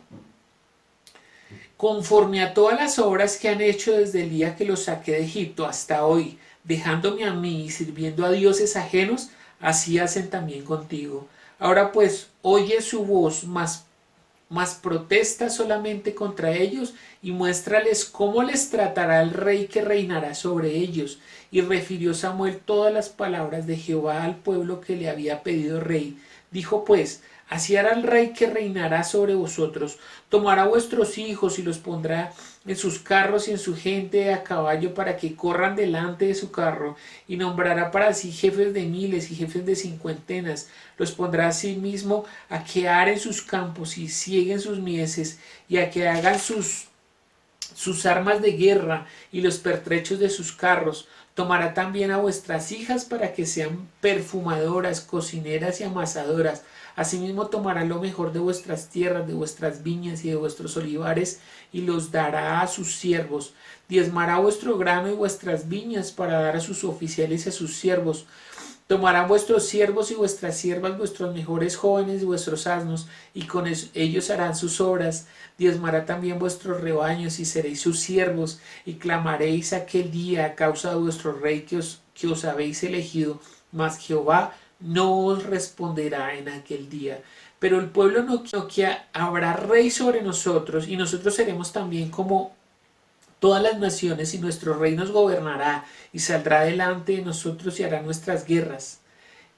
Speaker 5: conforme a todas las obras que han hecho desde el día que los saqué de Egipto hasta hoy, dejándome a mí y sirviendo a dioses ajenos, así hacen también contigo. Ahora pues, oye su voz, mas protesta solamente contra ellos y muéstrales cómo les tratará el rey que reinará sobre ellos. Y refirió Samuel todas las palabras de Jehová al pueblo que le había pedido rey. Dijo pues, así hará el rey que reinará sobre vosotros. Tomará vuestros hijos y los pondrá en sus carros y en su gente a caballo para que corran delante de su carro, y nombrará para sí jefes de miles y jefes de cincuentenas. Los pondrá a sí mismo a que aren sus campos y sieguen sus mieses, y a que hagan sus armas de guerra y los pertrechos de sus carros. Tomará también a vuestras hijas para que sean perfumadoras, cocineras y amasadoras. Asimismo tomará lo mejor de vuestras tierras, de vuestras viñas y de vuestros olivares, y los dará a sus siervos. Diezmará vuestro grano y vuestras viñas para dar a sus oficiales y a sus siervos. Tomarán vuestros siervos y vuestras siervas, vuestros mejores jóvenes y vuestros asnos, y con ellos harán sus obras. Diezmará también vuestros rebaños, y seréis sus siervos, y clamaréis aquel día a causa de vuestro rey que os habéis elegido, mas Jehová no os responderá en aquel día. Pero el pueblo no que habrá rey sobre nosotros, y nosotros seremos también como todas las naciones, y nuestro rey nos gobernará, y saldrá delante de nosotros y hará nuestras guerras.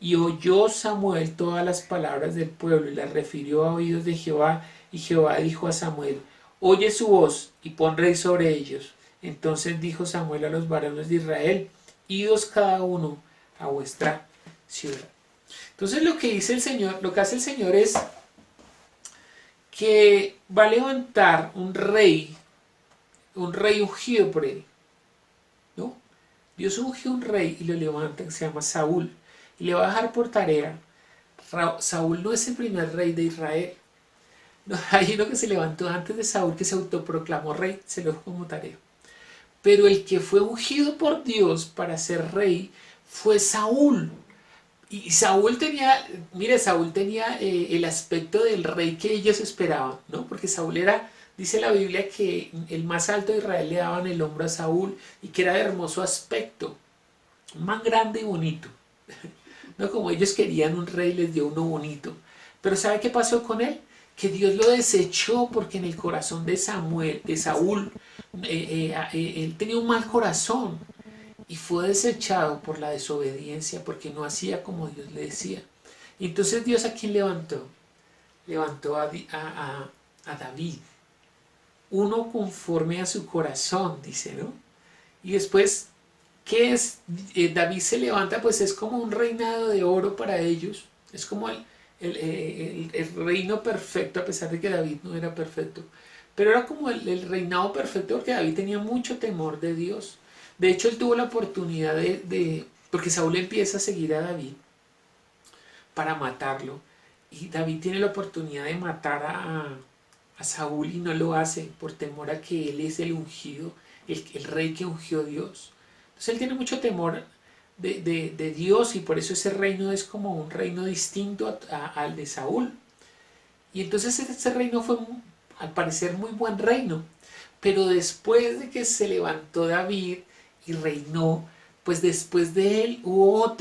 Speaker 5: Y oyó Samuel todas las palabras del pueblo, y las refirió a oídos de Jehová, y Jehová dijo a Samuel: oye su voz, y pon rey sobre ellos. Entonces dijo Samuel a los varones de Israel: idos cada uno a vuestra ciudad. Entonces lo que dice el Señor, lo que hace el Señor es que va a levantar un rey ungido por él, ¿no? Dios ungió un rey y lo levanta, que se llama Saúl, y le va a dejar por tarea. Saúl no es el primer rey de Israel. No, hay uno que se levantó antes de Saúl, que se autoproclamó rey, se lo dejó como tarea. Pero el que fue ungido por Dios para ser rey fue Saúl. Y Saúl tenía el aspecto del rey que ellos esperaban, ¿no? Porque Saúl era, dice la Biblia, que el más alto de Israel le daban el hombro a Saúl, y que era de hermoso aspecto, un man grande y bonito. No como ellos querían un rey, les dio uno bonito. Pero ¿sabe qué pasó con él? Que Dios lo desechó, porque en el corazón de Saúl, él tenía un mal corazón, y fue desechado por la desobediencia, porque no hacía como Dios le decía. Y entonces Dios, ¿a quién levantó? Levantó a David, uno conforme a su corazón, dice, ¿no? Y después, ¿qué es? David se levanta, pues es como un reinado de oro para ellos, es como el reino perfecto, a pesar de que David no era perfecto, pero era como el reinado perfecto, porque David tenía mucho temor de Dios. De hecho, él tuvo la oportunidad porque Saúl empieza a seguir a David para matarlo, y David tiene la oportunidad de matar a Saúl, y no lo hace por temor a que él es el ungido, el rey que ungió Dios. Entonces él tiene mucho temor de Dios, y por eso ese reino es como un reino distinto al de Saúl. Y entonces ese reino fue al parecer muy buen reino, pero después de que se levantó David y reinó, pues después de él hubo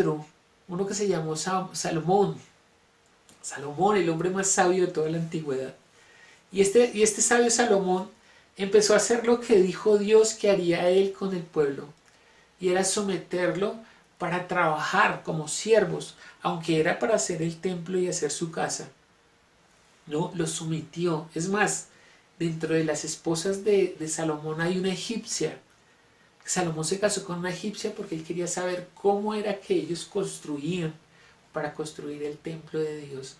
Speaker 5: uno que se llamó Salomón, el hombre más sabio de toda la antigüedad. Y este sabio Salomón empezó a hacer lo que dijo Dios que haría él con el pueblo, y era someterlo para trabajar como siervos, aunque era para hacer el templo y hacer su casa. No, lo sometió. Es más, dentro de las esposas de Salomón hay una egipcia. Salomón se casó con una egipcia porque él quería saber cómo era que ellos construían para construir el templo de Dios.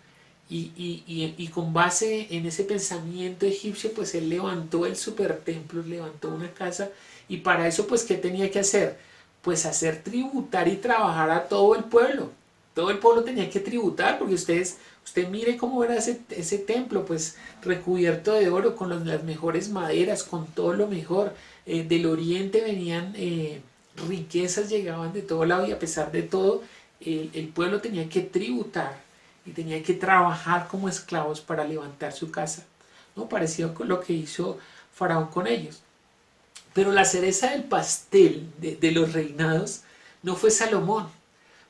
Speaker 5: Y con base en ese pensamiento egipcio, pues él levantó el supertemplo, levantó una casa, y para eso, pues, ¿qué tenía que hacer? Pues hacer tributar y trabajar a todo el pueblo. Todo el pueblo tenía que tributar, porque usted mire cómo era ese templo, pues recubierto de oro, con las mejores maderas, con todo lo mejor. Del oriente venían riquezas, llegaban de todo lado, y a pesar de todo, el pueblo tenía que tributar y tenía que trabajar como esclavos para levantar su casa, ¿no? Parecido con lo que hizo Faraón con ellos. Pero la cereza del pastel de los reinados no fue Salomón,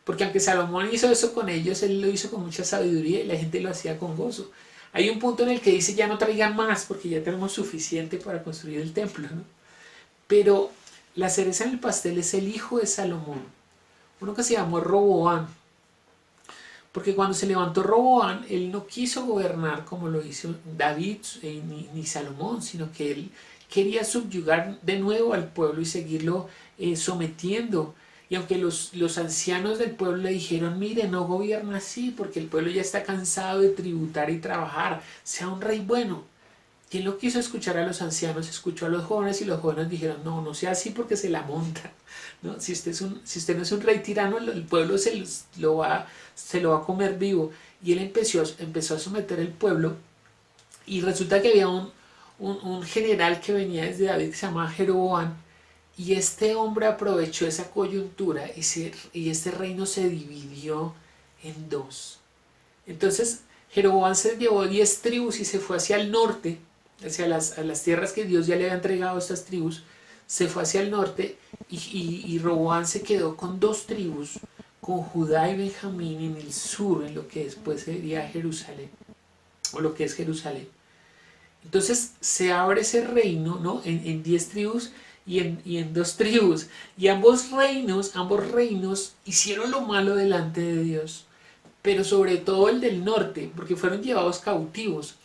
Speaker 5: porque aunque Salomón hizo eso con ellos, él lo hizo con mucha sabiduría y la gente lo hacía con gozo. Hay un punto en el que dice: ya no traigan más, porque ya tenemos suficiente para construir el templo, ¿no? Pero la cereza en el pastel es el hijo de Salomón, uno que se llamó Roboam. Porque cuando se levantó Roboam, él no quiso gobernar como lo hizo David ni Salomón, sino que él quería subyugar de nuevo al pueblo y seguirlo sometiendo. Y aunque los ancianos del pueblo le dijeron: mire, no gobierna así, porque el pueblo ya está cansado de tributar y trabajar, sea un rey bueno, ¿Quién lo quiso escuchar a los ancianos? Escuchó a los jóvenes y los jóvenes dijeron, no, no sea así porque se la monta, ¿no? Si usted no es un rey tirano, el pueblo se lo va a comer vivo. Y él empezó a someter el pueblo, y resulta que había un general que venía desde David que se llamaba Jeroboam, y este hombre aprovechó esa coyuntura y este reino se dividió en dos. Entonces Jeroboam se llevó 10 tribus y se fue hacia el norte, hacia las tierras que Dios ya le había entregado a estas tribus. Se fue hacia el norte y Roboam se quedó con 2 tribus, con Judá y Benjamín en el sur, en lo que después sería Jerusalén, o lo que es Jerusalén. Entonces se abre ese reino, ¿no? En 10 tribus y en 2 tribus. Y ambos reinos hicieron lo malo delante de Dios, pero sobre todo el del norte, porque fueron llevados cautivos.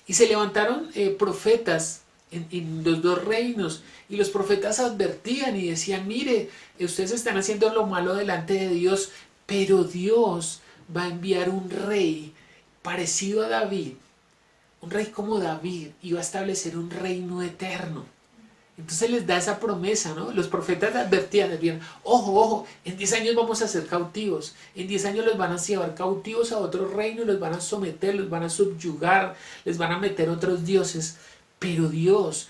Speaker 5: Y se levantaron profetas en los 2 reinos, y los profetas advertían y decían, mire, ustedes están haciendo lo malo delante de Dios, pero Dios va a enviar un rey parecido a David, un rey como David, y va a establecer un reino eterno. Entonces les da esa promesa, ¿no? Los profetas advertían, ojo, en 10 años vamos a ser cautivos, en 10 años los van a llevar cautivos a otro reino, los van a someter, los van a subyugar, les van a meter otros dioses, pero Dios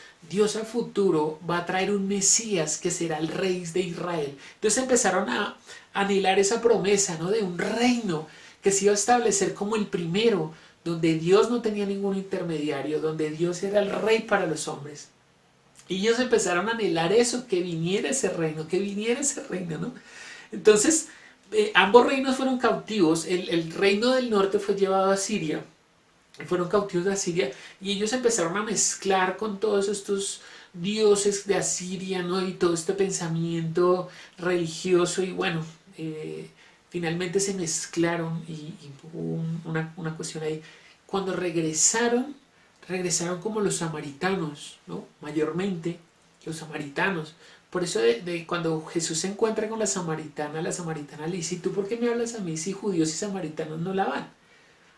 Speaker 5: a futuro va a traer un Mesías que será el rey de Israel. Entonces empezaron a anhelar esa promesa, ¿no? De un reino que se iba a establecer como el primero, donde Dios no tenía ningún intermediario, donde Dios era el rey para los hombres. Y ellos empezaron a anhelar eso, que viniera ese reino, ¿no? Entonces, ambos reinos fueron cautivos. El reino del norte fue llevado a Siria, fueron cautivos de Asiria, y ellos empezaron a mezclar con todos estos dioses de Asiria, ¿no? Y todo este pensamiento religioso, y bueno, finalmente se mezclaron y hubo una cuestión ahí. Cuando regresaron como los samaritanos, ¿no? Mayormente los samaritanos. Por eso cuando Jesús se encuentra con la samaritana le dice, ¿y tú por qué me hablas a mí si judíos y samaritanos no la van?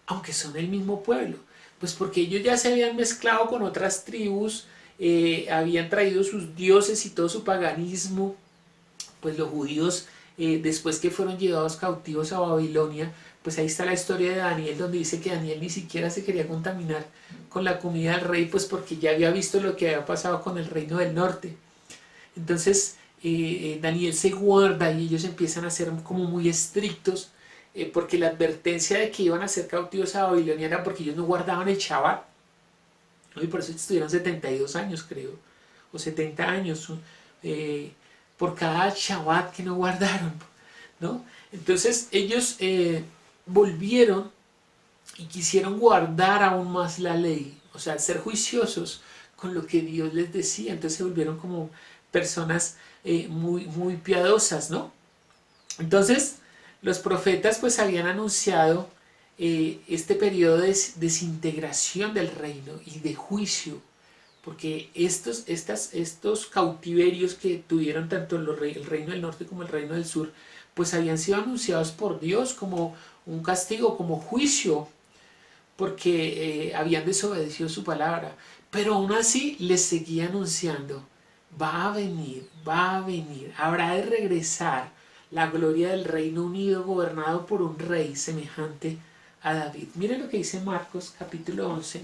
Speaker 5: Aunque son el mismo pueblo. Pues porque ellos ya se habían mezclado con otras tribus, habían traído sus dioses y todo su paganismo. Pues los judíos, después que fueron llevados cautivos a Babilonia, pues ahí está la historia de Daniel, donde dice que Daniel ni siquiera se quería contaminar con la comida del rey, pues porque ya había visto lo que había pasado con el reino del norte. Entonces Daniel se guarda y ellos empiezan a ser como muy estrictos, porque la advertencia de que iban a ser cautivos a Babilonia era porque ellos no guardaban el Shabbat, ¿no? Y por eso estuvieron 72 años, creo, o 70 años, por cada Shabbat que no guardaron, ¿no? Entonces ellos volvieron y quisieron guardar aún más la ley, o sea, ser juiciosos con lo que Dios les decía. Entonces se volvieron como personas muy, muy piadosas, ¿no? Entonces los profetas pues habían anunciado este periodo de desintegración del reino y de juicio, porque estos cautiverios que tuvieron tanto el reino del norte como el reino del sur, pues habían sido anunciados por Dios como un castigo, como juicio, porque habían desobedecido su palabra. Pero aún así les seguía anunciando, va a venir, habrá de regresar la gloria del Reino Unido gobernado por un rey semejante a David. Miren lo que dice Marcos capítulo 11.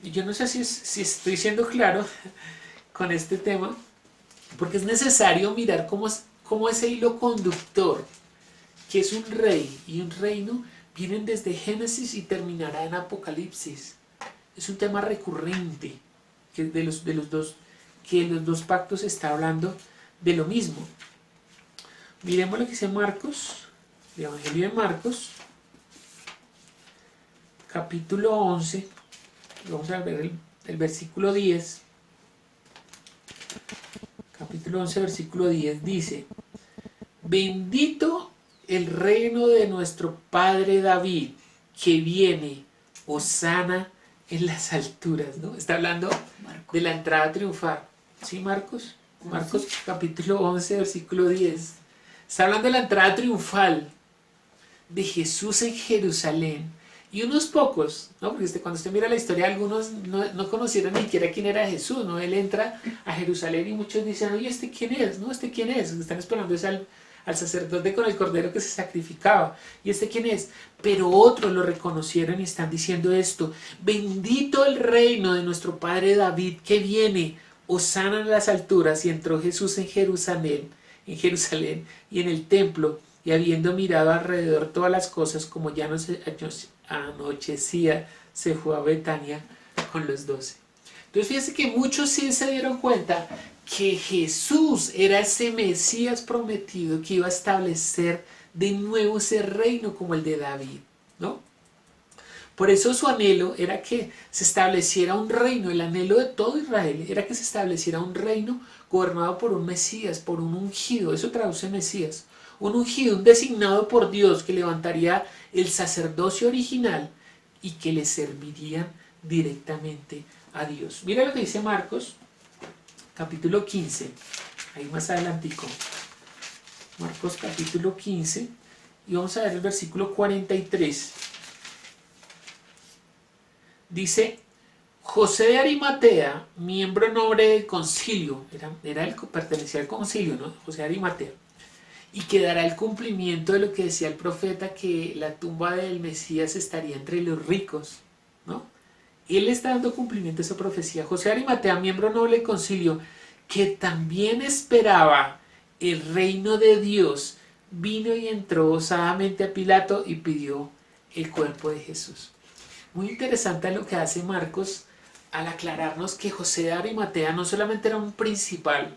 Speaker 5: Y yo no sé si estoy siendo claro con este tema, porque es necesario mirar cómo ese hilo conductor, que es un rey y un reino, vienen desde Génesis y terminará en Apocalipsis. Es un tema recurrente, que de los dos pactos está hablando de lo mismo. Miremos lo que dice Marcos, el Evangelio de Marcos, capítulo 11, vamos a ver el versículo 10. Capítulo 11, versículo 10 dice, bendito el reino de nuestro Padre David, que viene, hosana en las alturas, ¿no? Está hablando de la entrada triunfal. ¿Sí, Marcos? Marcos capítulo 11, versículo 10. Está hablando de la entrada triunfal de Jesús en Jerusalén. Y unos pocos, ¿no? Porque cuando usted mira la historia, algunos no conocieron ni siquiera quién era Jesús, ¿no? Él entra a Jerusalén y muchos dicen, oye, ¿este quién es? No, ¿este quién es? Están esperando es al sacerdote con el cordero que se sacrificaba. ¿Y este quién es? Pero otros lo reconocieron y están diciendo esto: bendito el reino de nuestro padre David que viene, hosana en las alturas. Y entró Jesús en Jerusalén y en el templo, y habiendo mirado alrededor todas las cosas, como ya no se anochecía, se fue a Betania con los 12. Entonces fíjense que muchos sí se dieron cuenta que Jesús era ese Mesías prometido que iba a establecer de nuevo ese reino como el de David, ¿no? Por eso su anhelo era que se estableciera un reino, el anhelo de todo Israel era que se estableciera un reino gobernado por un Mesías, por un ungido. Eso traduce Mesías. Un ungido, un designado por Dios, que levantaría el sacerdocio original y que le servirían directamente a Dios. Mira lo que dice Marcos, capítulo 15, ahí más adelantico. Marcos capítulo 15, y vamos a ver el versículo 43. Dice: José de Arimatea, miembro noble del concilio, pertenecía al concilio, ¿no? José de Arimatea, y que dará el cumplimiento de lo que decía el profeta, que la tumba del Mesías estaría entre los ricos, ¿no? Él está dando cumplimiento a esa profecía. José de Arimatea, miembro noble del concilio, que también esperaba el reino de Dios, vino y entró osadamente a Pilato y pidió el cuerpo de Jesús. Muy interesante lo que hace Marcos al aclararnos que José de Arimatea no solamente era un principal,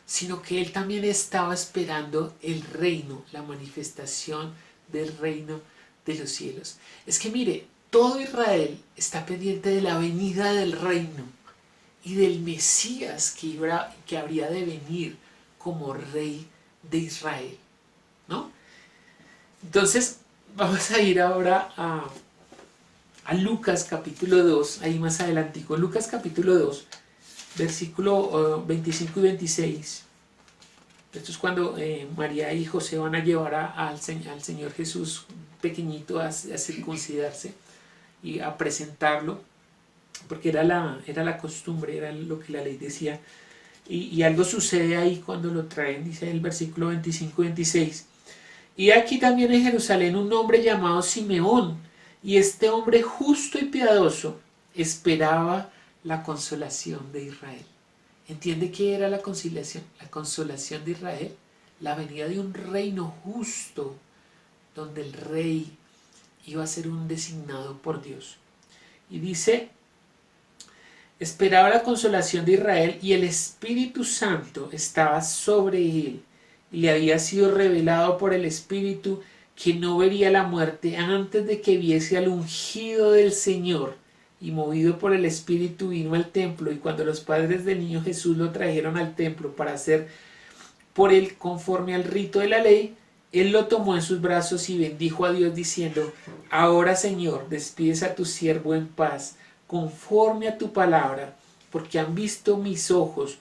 Speaker 5: sino que él también estaba esperando el reino, la manifestación del reino de los cielos. Es que mire, todo Israel está pendiente de la venida del reino y del Mesías que habría de venir como rey de Israel, ¿no? Entonces vamos a ir ahora a Lucas capítulo 2, ahí más adelantico. Lucas capítulo 2, versículo 25 y 26. Esto es cuando María y José van a llevar al Señor Jesús pequeñito a circuncidarse y a presentarlo, porque era la costumbre, era lo que la ley decía. Y algo sucede ahí cuando lo traen, dice el versículo 25 y 26. Y aquí también en Jerusalén un hombre llamado Simeón, y este hombre justo y piadoso esperaba la consolación de Israel. ¿Entiende qué era la consolación? La consolación de Israel, la venida de un reino justo, donde el rey iba a ser un designado por Dios. Y dice: esperaba la consolación de Israel, y el Espíritu Santo estaba sobre él, y le había sido revelado por el Espíritu que no vería la muerte antes de que viese al ungido del Señor. Y movido por el Espíritu vino al templo, y cuando los padres del niño Jesús lo trajeron al templo para hacer por él conforme al rito de la ley, él lo tomó en sus brazos y bendijo a Dios diciendo: ahora, Señor, despides a tu siervo en paz, conforme a tu palabra, porque han visto mis ojos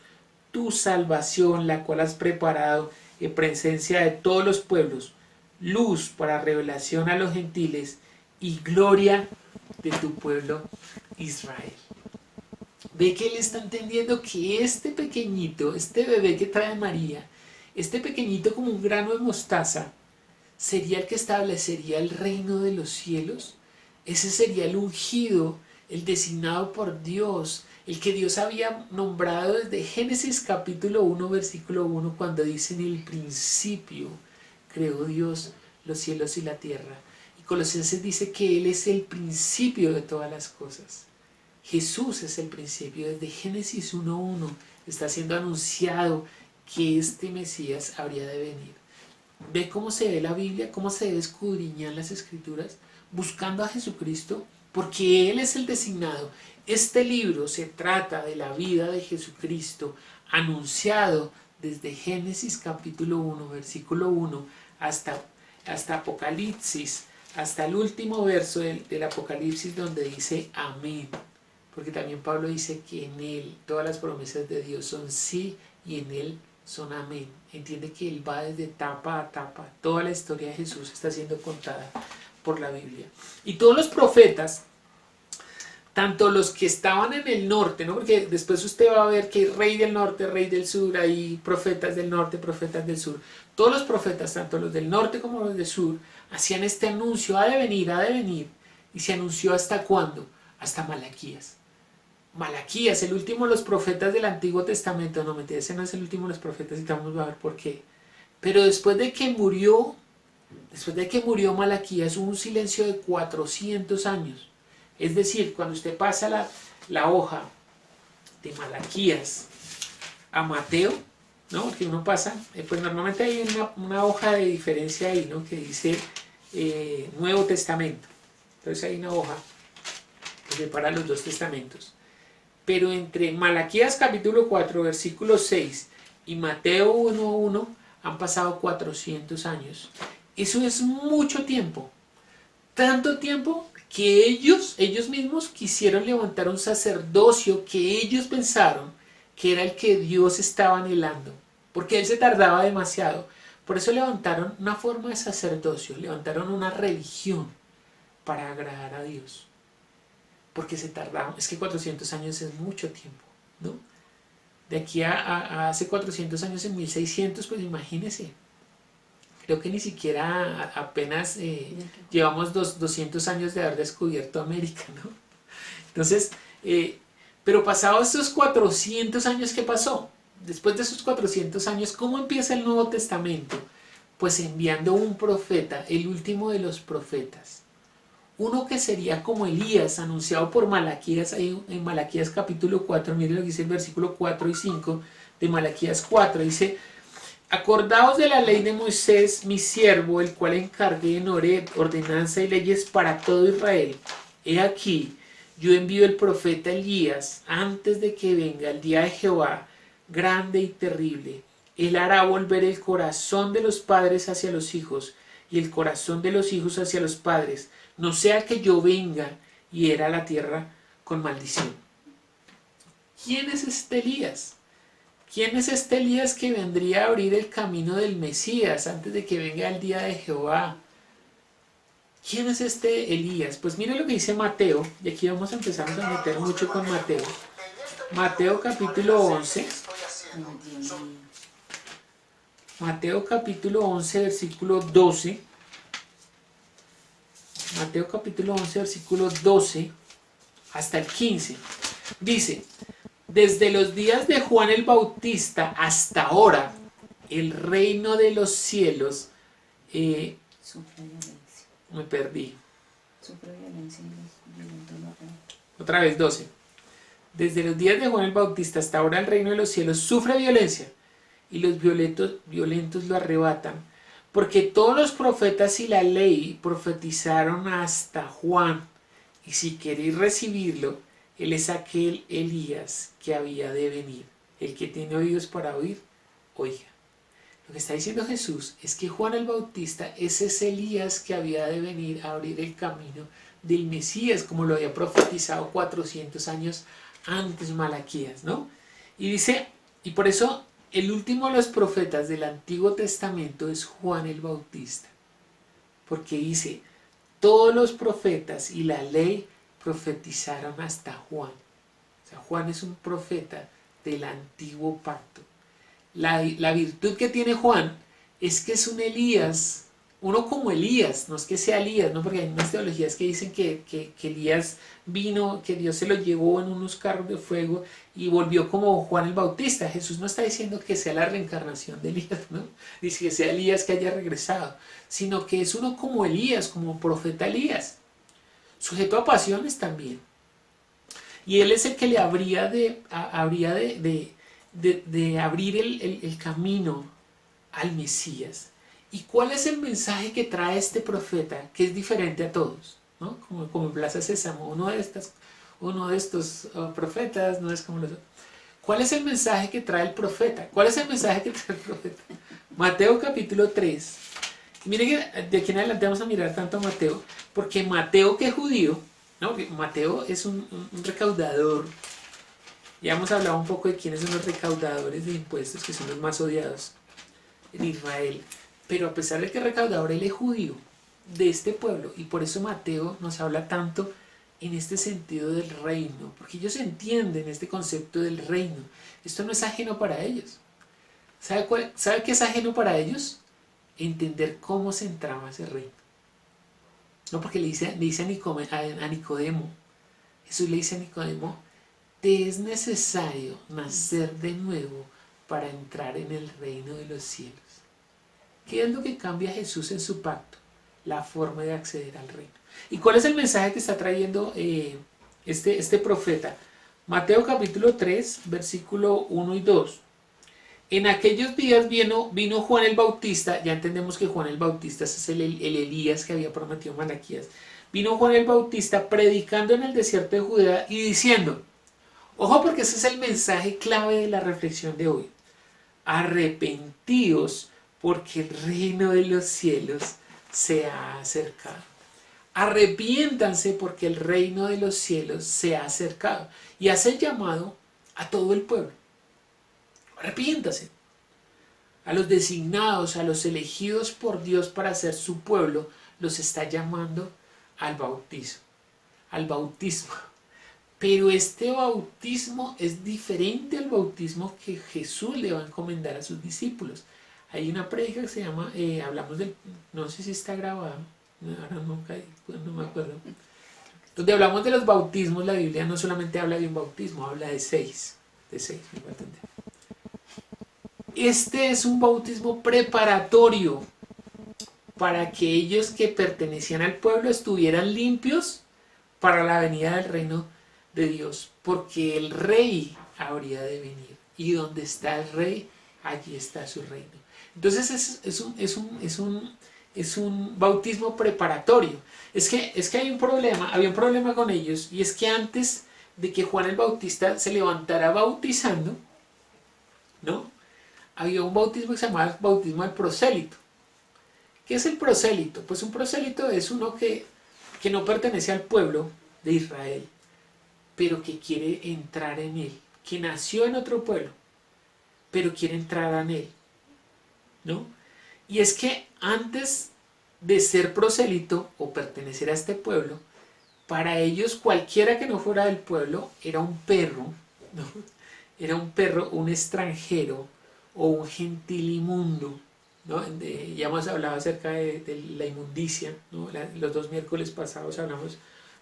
Speaker 5: tu salvación, la cual has preparado en presencia de todos los pueblos, luz para revelación a los gentiles y gloria de tu pueblo Israel. Ve que él está entendiendo que este pequeñito, este bebé que trae María, este pequeñito como un grano de mostaza, sería el que establecería el reino de los cielos. Ese sería el ungido, el designado por Dios, el que Dios había nombrado desde Génesis capítulo 1, versículo 1, cuando dice: en el principio creó Dios los cielos y la tierra. Y Colosenses dice que Él es el principio de todas las cosas. Jesús es el principio. Desde Génesis 1:1 está siendo anunciado que este Mesías habría de venir. Ve cómo se ve la Biblia, cómo se debe escudriñar las Escrituras, buscando a Jesucristo, porque Él es el designado. Este libro se trata de la vida de Jesucristo, anunciado desde Génesis capítulo 1, versículo 1, hasta Apocalipsis, hasta el último verso del Apocalipsis, donde dice amén. Porque también Pablo dice que en Él todas las promesas de Dios son sí, y en Él son amén. Entiende que Él va desde etapa a etapa. Toda la historia de Jesús está siendo contada por la Biblia. Y todos los profetas, tanto los que estaban en el norte, ¿no? Porque después usted va a ver que hay rey del norte, rey del sur, hay profetas del norte, profetas del sur. Todos los profetas, tanto los del norte como los del sur, hacían este anuncio: ha de venir, ha de venir. Y se anunció ¿hasta cuándo? Hasta Malaquías. Malaquías, el último de los profetas del Antiguo Testamento. No, mentira, ese no es el último de los profetas y vamos a ver por qué. Pero después de que murió Malaquías, hubo un silencio de 400 años. Es decir, cuando usted pasa la hoja de Malaquías a Mateo, ¿no? Porque uno pasa, pues normalmente hay una hoja de diferencia ahí, ¿no? Que dice Nuevo Testamento. Entonces hay una hoja que separa los dos testamentos. Pero entre Malaquías capítulo 4, versículo 6 y Mateo 1:1 han pasado 400 años. Eso es mucho tiempo. Tanto tiempo que ellos mismos quisieron levantar un sacerdocio que ellos pensaron que era el que Dios estaba anhelando, porque Él se tardaba demasiado. Por eso levantaron una forma de sacerdocio, levantaron una religión para agradar a Dios, porque se tardaron. Es que 400 años es mucho tiempo, ¿no? De aquí a hace 400 años, en 1600, pues imagínense. Creo que ni siquiera apenas llevamos 200 años de haber descubierto América, ¿no? Entonces, pero pasados esos 400 años, ¿qué pasó? Después de esos 400 años, ¿cómo empieza el Nuevo Testamento? Pues enviando un profeta, el último de los profetas. Uno que sería como Elías, anunciado por Malaquías, ahí en Malaquías capítulo 4, miren lo que dice el versículo 4 y 5 de Malaquías 4, dice: acordaos de la ley de Moisés, mi siervo, el cual encargué en Horeb ordenanza y leyes para todo Israel. He aquí, yo envío el profeta Elías antes de que venga el día de Jehová, grande y terrible. Él hará volver el corazón de los padres hacia los hijos y el corazón de los hijos hacia los padres, no sea que yo venga y hiera la tierra con maldición. ¿Quién es este Elías? ¿Quién es este Elías que vendría a abrir el camino del Mesías antes de que venga el día de Jehová? ¿Quién es este Elías? Pues mire lo que dice Mateo, y aquí vamos a empezar a meter mucho con Mateo. Mateo capítulo 11. Mateo capítulo 11, versículo 12. Mateo capítulo 11, versículo 12 hasta el 15. Dice: desde los días de Juan el Bautista hasta ahora, el reino de los cielos...
Speaker 2: Sufre violencia.
Speaker 5: me perdí.
Speaker 2: Sufre violencia y los violentos lo arrebatan.
Speaker 5: Otra vez 12. Desde los días de Juan el Bautista hasta ahora el reino de los cielos sufre violencia y los violentos lo arrebatan. Porque todos los profetas y la ley profetizaron hasta Juan. Y si queréis recibirlo, él es aquel Elías que había de venir. El que tiene oídos para oír, oiga. Lo que está diciendo Jesús es que Juan el Bautista es ese Elías que había de venir a abrir el camino del Mesías, como lo había profetizado 400 años antes Malaquías, ¿no? Y dice, y por eso el último de los profetas del Antiguo Testamento es Juan el Bautista, porque dice, todos los profetas y la ley profetizaron hasta Juan. O sea, Juan es un profeta del Antiguo Pacto. La virtud que tiene Juan es que es un Elías, uno como Elías, no es que sea Elías, ¿no? Porque hay unas teologías que dicen que Elías vino, que Dios se lo llevó en unos carros de fuego y volvió como Juan el Bautista. Jesús no está diciendo que sea la reencarnación de Elías, ¿no? Dice que sea Elías que haya regresado, sino que es uno como Elías, como profeta Elías, sujeto a pasiones también. Y él es el que le habría de abrir el camino al Mesías. ¿Y cuál es el mensaje que trae este profeta? Que es diferente a todos, ¿no? Como en Plaza Sésamo, uno de estos profetas no es como los otros. ¿Cuál es el mensaje que trae el profeta? ¿Cuál es el mensaje que trae el profeta? Mateo capítulo 3. Miren que de aquí en adelante vamos a mirar tanto a Mateo, porque Mateo, que es judío, ¿no? Porque Mateo es un recaudador. Ya hemos hablado un poco de quiénes son los recaudadores de impuestos, que son los más odiados en Israel. Pero a pesar de que es recaudador, él es judío. de este pueblo, y por eso Mateo nos habla tanto en este sentido del reino, porque ellos entienden este concepto del reino. Esto no es ajeno para ellos. ¿Sabe qué es ajeno para ellos? Entender cómo se entrama ese reino. No, porque le dice a Nicodemo, Jesús le dice a Nicodemo, te es necesario nacer de nuevo para entrar en el reino de los cielos. ¿Qué es lo que cambia Jesús en su pacto? La forma de acceder al reino. ¿Y cuál es el mensaje que está trayendo este profeta? Mateo capítulo 3, versículo 1 y 2. En aquellos días vino Juan el Bautista, ya entendemos que Juan el Bautista es el Elías que había prometido Malaquías. Vino Juan el Bautista predicando en el desierto de Judea y diciendo, ojo porque ese es el mensaje clave de la reflexión de hoy, arrepentíos porque el reino de los cielos se ha acercado. Arrepiéntanse porque el reino de los cielos se ha acercado. Y hace el llamado a todo el pueblo. Arrepiéntase. A los designados, a los elegidos por Dios para ser su pueblo, los está llamando al bautismo. Al bautismo. Pero este bautismo es diferente al bautismo que Jesús le va a encomendar a sus discípulos. Hay una prédica que se llama, hablamos del, no sé si está grabado, ahora no me acuerdo, donde hablamos de los bautismos. La Biblia no solamente habla de un bautismo, habla de seis, me va a entender. Este es un bautismo preparatorio para que ellos que pertenecían al pueblo estuvieran limpios para la venida del reino de Dios, porque el rey habría de venir, y donde está el rey, allí está su reino. Entonces es un bautismo preparatorio. Es que había un problema con ellos, y es que antes de que Juan el Bautista se levantara bautizando, ¿no? Había un bautismo que se llamaba el bautismo del prosélito. ¿Qué es el prosélito? Pues un prosélito es uno que no pertenece al pueblo de Israel, pero que quiere entrar en él, que nació en otro pueblo, pero quiere entrar en él, ¿no? Y es que antes de ser prosélito o pertenecer a este pueblo, para ellos cualquiera que no fuera del pueblo era un perro, ¿no? Era un perro, un extranjero o un gentil inmundo, ¿no? Ya hemos hablado acerca de la inmundicia, ¿no? Los 2 miércoles pasados hablamos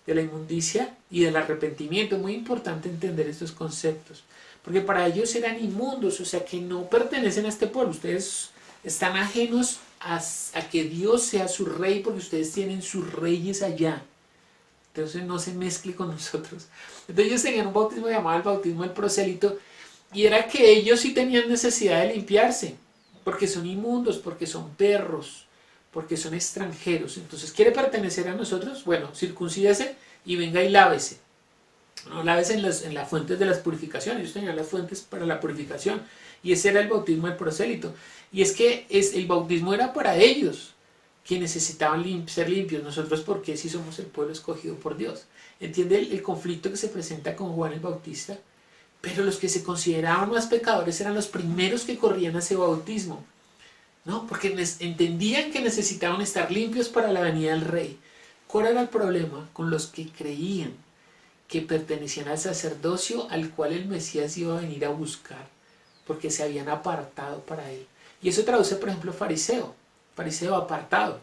Speaker 5: de la inmundicia y del arrepentimiento. Es muy importante entender estos conceptos, porque para ellos eran inmundos, o sea que no pertenecen a este pueblo. Ustedes están ajenos a que Dios sea su rey, porque ustedes tienen sus reyes allá. Entonces no se mezcle con nosotros. Entonces ellos tenían un bautismo llamado el bautismo del prosélito, y era que ellos sí tenían necesidad de limpiarse, porque son inmundos, porque son perros, porque son extranjeros. Entonces, ¿quiere pertenecer a nosotros? Bueno, circuncídese y venga y lávese. No, lávese en las fuentes de las purificaciones. Ellos tenían las fuentes para la purificación, y ese era el bautismo del prosélito. Y es que el bautismo era para ellos, que necesitaban ser limpios. Nosotros, ¿por qué si somos el pueblo escogido por Dios? ¿Entiende el conflicto que se presenta con Juan el Bautista? Pero los que se consideraban más pecadores eran los primeros que corrían a ese bautismo, ¿no? Porque entendían que necesitaban estar limpios para la venida del rey. ¿Cuál era el problema? Con los que creían que pertenecían al sacerdocio al cual el Mesías iba a venir a buscar, porque se habían apartado para él. Y eso traduce, por ejemplo, fariseo apartado,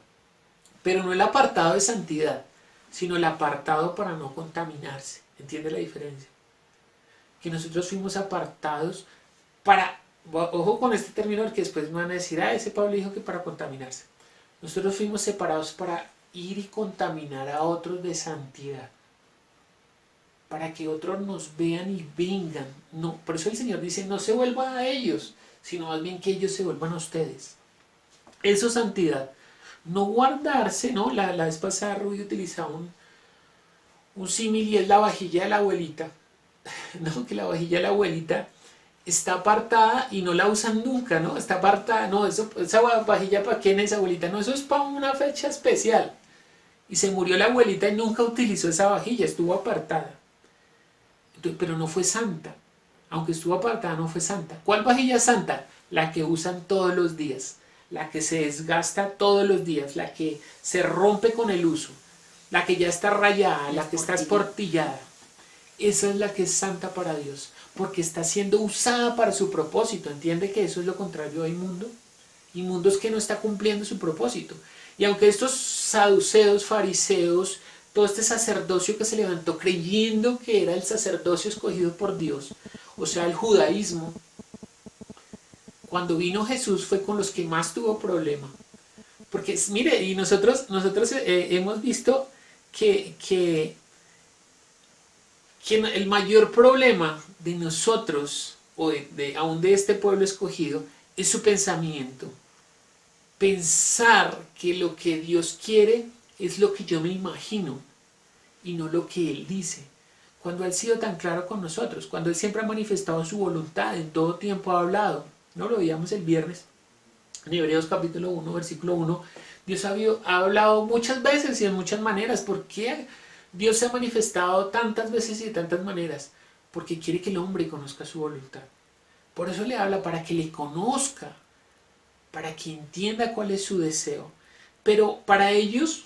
Speaker 5: pero no el apartado de santidad, sino el apartado para no contaminarse. ¿Entiende la diferencia? Que nosotros fuimos apartados para, ojo con este término, porque después me van a decir, ese Pablo dijo que para contaminarse. Nosotros fuimos separados para ir y contaminar a otros de santidad, para que otros nos vean y vengan. No, por eso el Señor dice, no se vuelvan a ellos, sino más bien que ellos se vuelvan a ustedes. Eso es santidad. No guardarse, ¿no? La vez pasada Rubio utilizaba un símil, y es la vajilla de la abuelita. ¿No? Que la vajilla de la abuelita está apartada y no la usan nunca, ¿no? Está apartada, no, esa vajilla ¿para qué es, abuelita? No, eso es para una fecha especial. Y se murió la abuelita y nunca utilizó esa vajilla, estuvo apartada. Entonces, pero no fue santa. Aunque estuvo apartada, no fue santa. ¿Cuál vajilla es santa? La que usan todos los días. la que se desgasta todos los días, la que se rompe con el uso, la que ya está rayada, la que está esportillada. Esa es la que es santa para Dios, porque está siendo usada para su propósito. ¿Entiende que eso es lo contrario a inmundo? Inmundo es que no está cumpliendo su propósito. Y aunque estos saduceos, fariseos, todo este sacerdocio que se levantó creyendo que era el sacerdocio escogido por Dios, o sea, el judaísmo, cuando vino Jesús fue con los que más tuvo problema. Porque mire, y nosotros hemos visto que el mayor problema de nosotros, o aún de este pueblo escogido, es su pensamiento. Pensar que lo que Dios quiere es lo que yo me imagino y no lo que Él dice. Cuando Él ha sido tan claro con nosotros, cuando Él siempre ha manifestado su voluntad, en todo tiempo ha hablado. ¿No lo veíamos el viernes? En Hebreos capítulo 1, versículo 1, Dios ha hablado muchas veces y en muchas maneras. ¿Por qué Dios se ha manifestado tantas veces y de tantas maneras? Porque quiere que el hombre conozca su voluntad. Por eso le habla, para que le conozca, para que entienda cuál es su deseo. Pero para ellos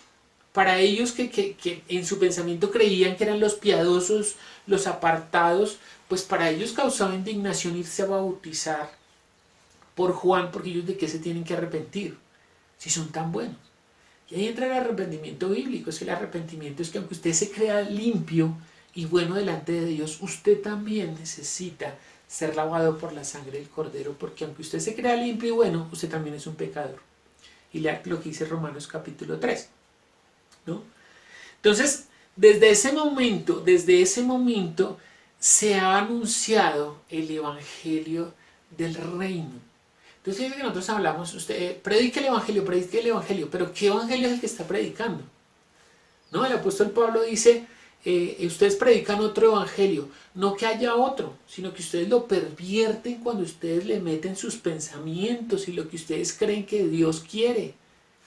Speaker 5: que en su pensamiento creían que eran los piadosos, los apartados, pues para ellos causaba indignación irse a bautizar por Juan, porque ellos de qué se tienen que arrepentir, si son tan buenos. Y ahí entra el arrepentimiento bíblico. Es que el arrepentimiento es que aunque usted se crea limpio y bueno delante de Dios, usted también necesita ser lavado por la sangre del Cordero, porque aunque usted se crea limpio y bueno, usted también es un pecador. Y lea lo que dice Romanos capítulo 3, ¿no? Entonces, desde ese momento se ha anunciado el evangelio del reino. Entonces, fíjense que nosotros hablamos, usted predique el evangelio, pero ¿qué evangelio es el que está predicando? ¿No? El apóstol Pablo dice, ustedes predican otro evangelio, no que haya otro, sino que ustedes lo pervierten cuando ustedes le meten sus pensamientos y lo que ustedes creen que Dios quiere,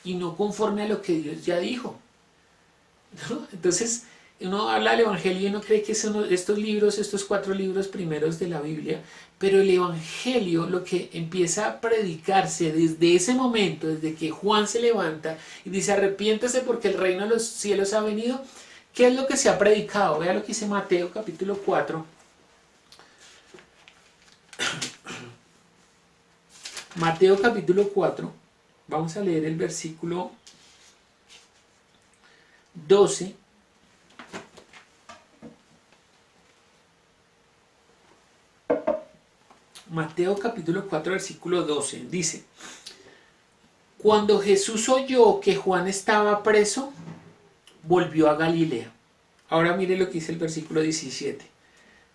Speaker 5: y no conforme a lo que Dios ya dijo, ¿no? Entonces, uno habla del evangelio y uno cree que son estos 4 libros primeros de la Biblia, pero el evangelio, lo que empieza a predicarse desde ese momento, desde que Juan se levanta y dice arrepiéntase porque el reino de los cielos ha venido, ¿qué es lo que se ha predicado? Vea lo que dice Mateo capítulo 4. Mateo capítulo 4, vamos a leer el versículo 12. Mateo capítulo 4 versículo 12 dice: cuando Jesús oyó que Juan estaba preso, volvió a Galilea. Ahora mire lo que dice el versículo 17.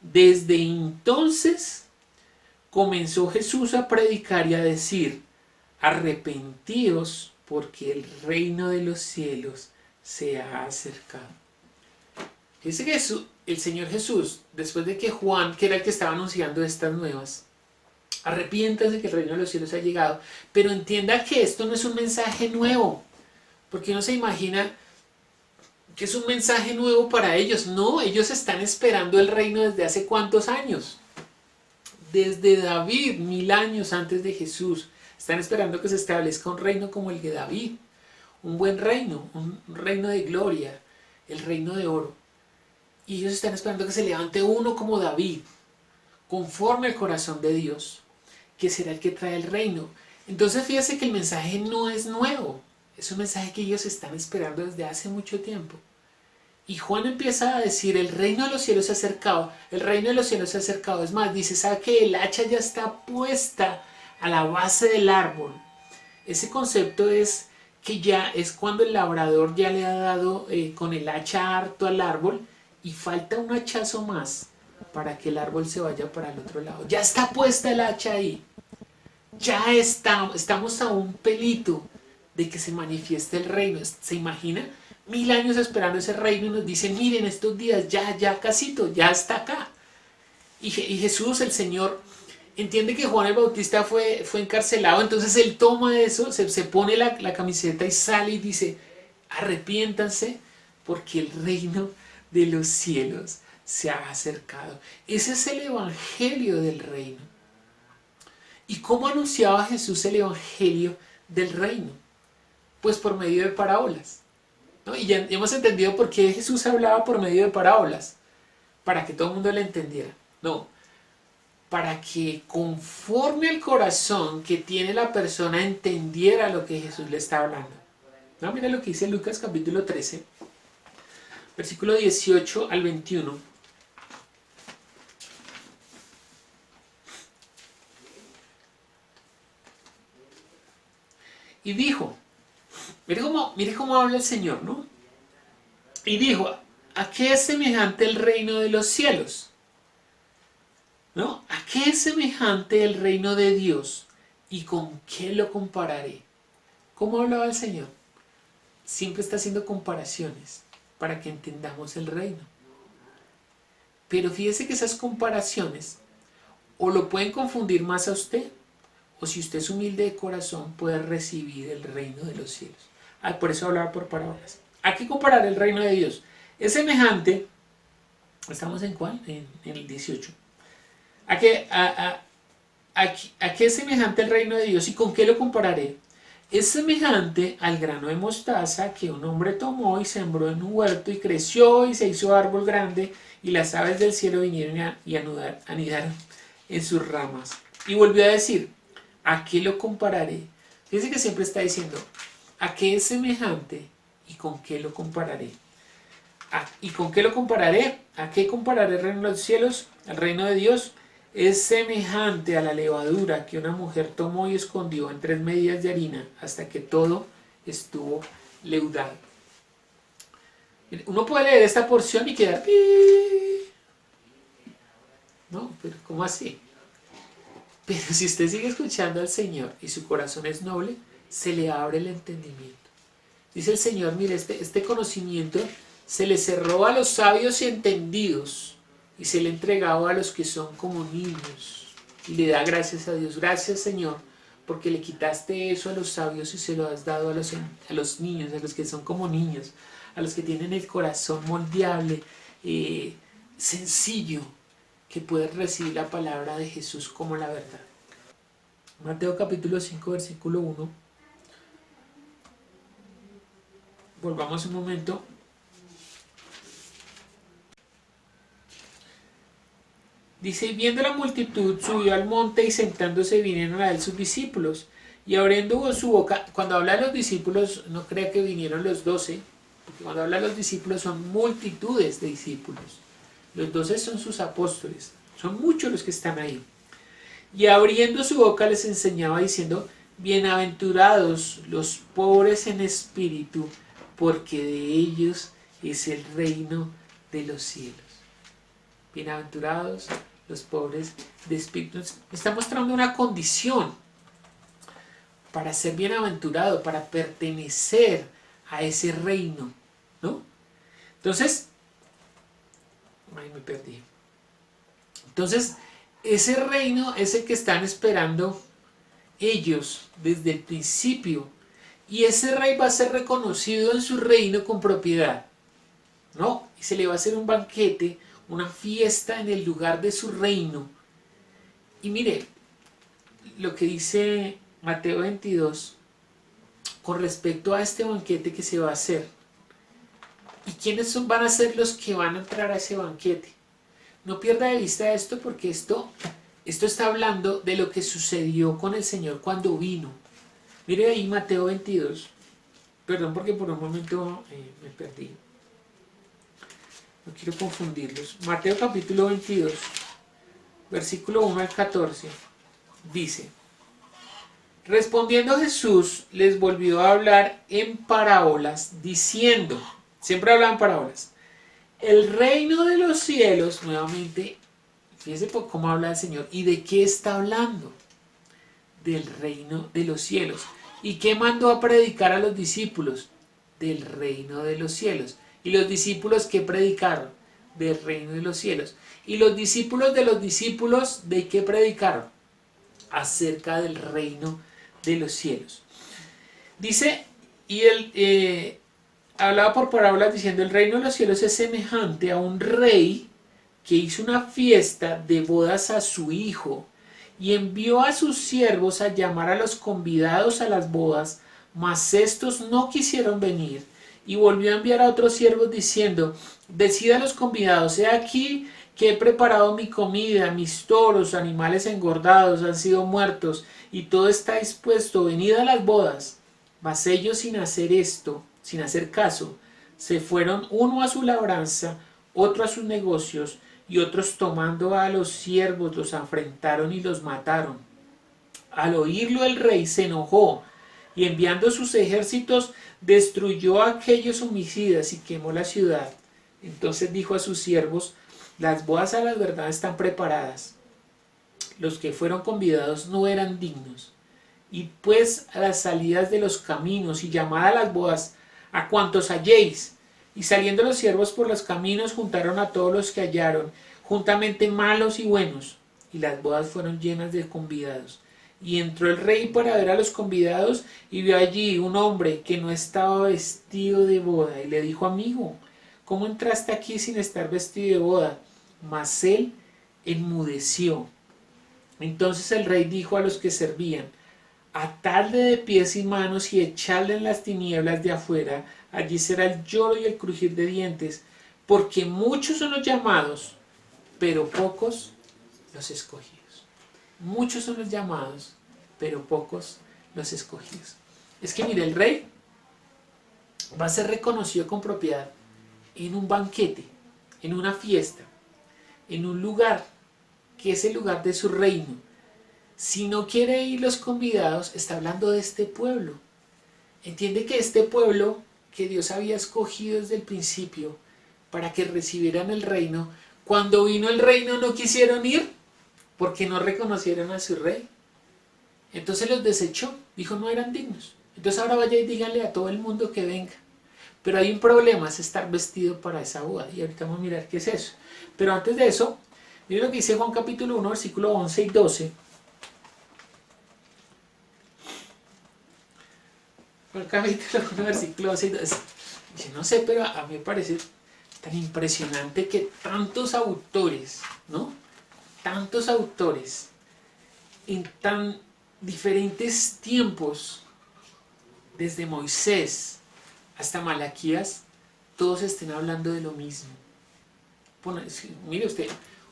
Speaker 5: Desde entonces comenzó Jesús a predicar y a decir: arrepentíos porque el reino de los cielos se ha acercado. Dice que el Señor Jesús, después de que Juan, que era el que estaba anunciando estas nuevas, arrepiéntanse que el reino de los cielos ha llegado, pero entienda que esto no es un mensaje nuevo, porque uno se imagina que es un mensaje nuevo para ellos. No, ellos están esperando el reino desde hace cuántos años, desde David, 1000 años antes de Jesús. Están esperando que se establezca un reino como el de David, un buen reino, un reino de gloria, el reino de oro. Y ellos están esperando que se levante uno como David, conforme al corazón de Dios, que será el que trae el reino. Entonces fíjese que el mensaje no es nuevo, es un mensaje que ellos están esperando desde hace mucho tiempo. Y Juan empieza a decir: el reino de los cielos se ha acercado, el reino de los cielos se ha acercado. Es más, dice, ¿sabe que el hacha ya está puesta a la base del árbol? Ese concepto es que ya es cuando el labrador ya le ha dado con el hacha harto al árbol y falta un hachazo más para que el árbol se vaya para el otro lado. Ya está puesta el hacha ahí. Ya estamos a un pelito de que se manifieste el reino. ¿Se imagina? 1000 años esperando ese reino y nos dicen: miren, estos días ya casito, ya está acá. Y Jesús, el Señor, entiende que Juan el Bautista fue encarcelado, entonces él toma eso, se pone la camiseta y sale y dice: arrepiéntanse porque el reino de los cielos se ha acercado. Ese es el evangelio del reino. ¿Y cómo anunciaba Jesús el evangelio del reino? Pues por medio de parábolas, ¿no? Y ya hemos entendido por qué Jesús hablaba por medio de parábolas, para que todo el mundo le entendiera. No, para que conforme al corazón que tiene la persona entendiera lo que Jesús le está hablando. ¿No? Mira lo que dice Lucas capítulo 13, versículo 18 al 21. Y dijo, mire cómo habla el Señor, ¿no? Y dijo, ¿a qué es semejante el reino de los cielos? ¿No? ¿A qué es semejante el reino de Dios? ¿Y con qué lo compararé? ¿Cómo hablaba el Señor? Siempre está haciendo comparaciones para que entendamos el reino. Pero fíjese que esas comparaciones o lo pueden confundir más a usted, o si usted es humilde de corazón puede recibir el reino de los cielos. Por eso hablaba por parábolas. ¿A qué comparar el reino de Dios? Es semejante, ¿estamos en cuál? En el 18. ¿A qué es semejante el reino de Dios y con qué lo compararé? Es semejante al grano de mostaza que un hombre tomó y sembró en un huerto y creció y se hizo árbol grande y las aves del cielo vinieron y anidaron en sus ramas. Y volvió a decir, ¿a qué lo compararé? Fíjense que siempre está diciendo, ¿a qué es semejante y con qué lo compararé? ¿Y con qué lo compararé? ¿A qué compararé el reino de los cielos? El reino de Dios es semejante a la levadura que una mujer tomó y escondió en 3 medidas de harina hasta que todo estuvo leudado. Uno puede leer esta porción y quedar, no, pero ¿cómo así? Pero si usted sigue escuchando al Señor y su corazón es noble, se le abre el entendimiento. Dice el Señor, mire, este conocimiento se le cerró a los sabios y entendidos y se le entregaba a los que son como niños. Y le da gracias a Dios. Gracias, Señor, porque le quitaste eso a los sabios y se lo has dado a los niños, a los que son como niños, a los que tienen el corazón moldeable, sencillo, que pueden recibir la palabra de Jesús como la verdad. Mateo capítulo 5, versículo 1. Volvamos un momento. Dice, viendo la multitud, subió al monte y sentándose vinieron a él sus discípulos. Y abriendo su boca, cuando habla de los discípulos, no crea que vinieron los 12, porque cuando habla de los discípulos son multitudes de discípulos. Los 12 son sus apóstoles, son muchos los que están ahí. Y abriendo su boca les enseñaba diciendo, bienaventurados los pobres en espíritu, porque de ellos es el reino de los cielos. Bienaventurados los pobres de espíritu. Me está mostrando una condición para ser bienaventurado, para pertenecer a ese reino, ¿no? Entonces, ay, me perdí. Entonces, ese reino es el que están esperando ellos desde el principio. Y ese rey va a ser reconocido en su reino con propiedad, ¿no? Y se le va a hacer un banquete, una fiesta en el lugar de su reino. Y mire lo que dice Mateo 22 con respecto a este banquete que se va a hacer. ¿Y quiénes van a ser los que van a entrar a ese banquete? No pierda de vista esto, porque esto está hablando de lo que sucedió con el Señor cuando vino. Mire ahí Mateo 22. Perdón porque por un momento me perdí. No quiero confundirlos. Mateo capítulo 22, versículo 1 al 14, dice, respondiendo Jesús les volvió a hablar en parábolas, diciendo, siempre hablaban parábolas, el reino de los cielos, nuevamente, fíjese cómo habla el Señor, ¿y de qué está hablando? Del reino de los cielos. ¿Y qué mandó a predicar a los discípulos? Del reino de los cielos. ¿Y los discípulos qué predicaron? Del reino de los cielos. ¿Y los discípulos de qué predicaron? Acerca del reino de los cielos. Dice, y él hablaba por parábolas diciendo, el reino de los cielos es semejante a un rey que hizo una fiesta de bodas a su hijo y envió a sus siervos a llamar a los convidados a las bodas, mas estos no quisieron venir. Y volvió a enviar a otros siervos diciendo: decid a los convidados, he aquí que he preparado mi comida, mis toros, animales engordados han sido muertos, y todo está dispuesto, venid a las bodas. Mas ellos, sin hacer esto, sin hacer caso, se fueron, uno a su labranza, otro a sus negocios, y otros, tomando a los siervos, los afrentaron y los mataron. Al oírlo el rey se enojó, y enviando sus ejércitos destruyó a aquellos homicidas y quemó la ciudad. Entonces dijo a sus siervos: las bodas a la verdad están preparadas. Los que fueron convidados no eran dignos. Y pues a las salidas de los caminos y llamad a las bodas a cuantos halléis. Y saliendo los siervos por los caminos juntaron a todos los que hallaron, juntamente malos y buenos. Y las bodas fueron llenas de convidados. Y entró el rey para ver a los convidados y vio allí un hombre que no estaba vestido de boda. Y le dijo: amigo, ¿cómo entraste aquí sin estar vestido de boda? Mas él enmudeció. Entonces el rey dijo a los que servían: atadle de pies y manos y echadle en las tinieblas de afuera. Allí será el lloro y el crujir de dientes, porque muchos son los llamados, pero pocos los escogidos. Muchos son los llamados, pero pocos los escogidos. Es que mire, el rey va a ser reconocido con propiedad en un banquete, en una fiesta, en un lugar que es el lugar de su reino. Si no quiere ir los convidados, está hablando de este pueblo. Entiende que este pueblo que Dios había escogido desde el principio para que recibieran el reino, cuando vino el reino no quisieron ir porque no reconocieron a su rey. Entonces los desechó, dijo no eran dignos. Entonces ahora vaya y díganle a todo el mundo que venga. Pero hay un problema, es estar vestido para esa boda. Y ahorita vamos a mirar qué es eso. Pero antes de eso, miren lo que dice Juan capítulo 1, versículo 11 y 12. Juan capítulo 1, versículo 11 y 12. Dice, no sé, pero a mí me parece tan impresionante que tantos autores, ¿no? Tantos autores en tan diferentes tiempos, desde Moisés hasta Malaquías, todos estén hablando de lo mismo. Mire